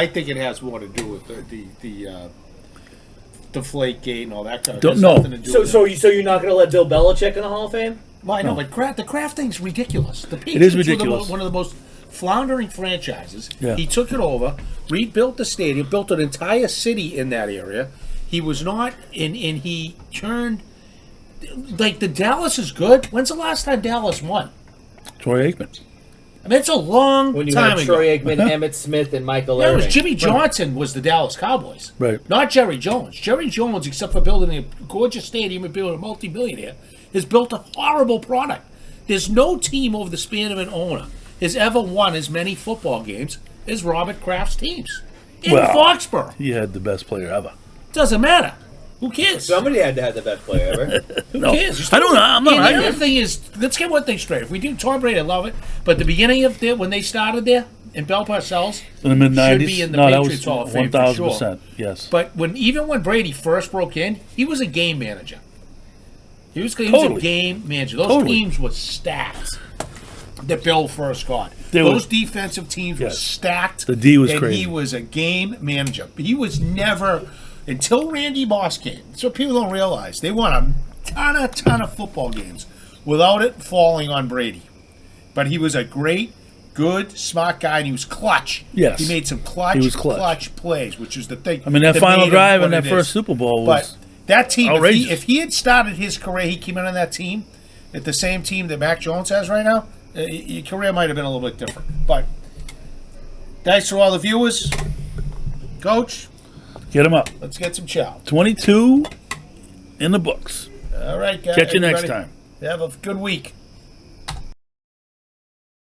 D: think it has more to do with the Deflate Gate and all that kind of
C: Don't
D: stuff.
C: know.
B: So you're not going to let Bill Belichick in the Hall of Fame?
D: Well, I know, but the Kraft thing's ridiculous. The
C: It is
D: Patriots were
C: ridiculous.
D: one of the most floundering franchises.
C: Yeah.
D: He took it over, rebuilt the stadium, built an entire city in that area. He was not and he turned the Dallas is good. When's the last time Dallas won?
C: Troy Aikman.
D: I mean, it's a long
B: When you
D: time
B: had
D: ago.
B: Troy Aikman, Emmitt Smith, and Michael
D: That
B: Irvin.
D: was Jimmy Johnson was the Dallas Cowboys.
C: Right.
D: Not Jerry Jones. Jerry Jones, except for building a gorgeous stadium and being a multi-millionaire, has built a horrible product. There's no team over the span of an owner has ever won as many football games as Robert Kraft's teams. In Foxborough.
C: He had the best player ever.
D: Doesn't matter. Who cares?
B: Somebody had to have the best player ever.
D: Who cares?
C: I don't know. I'm not
D: And the
C: arguing.
D: other thing is, let's get one thing straight. If we do Tom Brady, I love it. But the beginning of when they started there, in Bell Parcells,
C: In the mid '90s.
D: should be in the
C: No, that
D: Patriots
C: was
D: Hall of Fame for sure.
C: 1,000%. Yes.
D: But even when Brady first broke in, he was a game manager. He was a
C: Totally.
D: game manager. Those
C: Totally.
D: teams were stacked that Bill first got.
C: They
D: Those
C: were-
D: defensive teams were
C: Yes.
D: stacked.
C: The D was
D: and
C: crazy.
D: he was a game manager. But he was never, until Randy Moss came. That's what people don't realize. They won a ton of football games without it falling on Brady. But he was a great, good, smart guy, and he was clutch.
C: Yes.
D: He made some
C: He was clutch.
D: plays, which is the thing.
C: I mean, that
D: that
C: final
D: made him
C: drive
D: what
C: in that
D: it
C: first
D: is.
C: Super Bowl
D: But
C: was
D: that team,
C: outrageous.
D: if he had started his career, he came in on that team, at the same team that Mac Jones has right now, your career might have been a little bit different. But thanks to all the viewers. Coach,
C: get him up.
D: let's get some chow.
C: 22 in the books.
D: All right, guys.
C: Catch you next
D: everybody,
C: time.
D: Have a good week.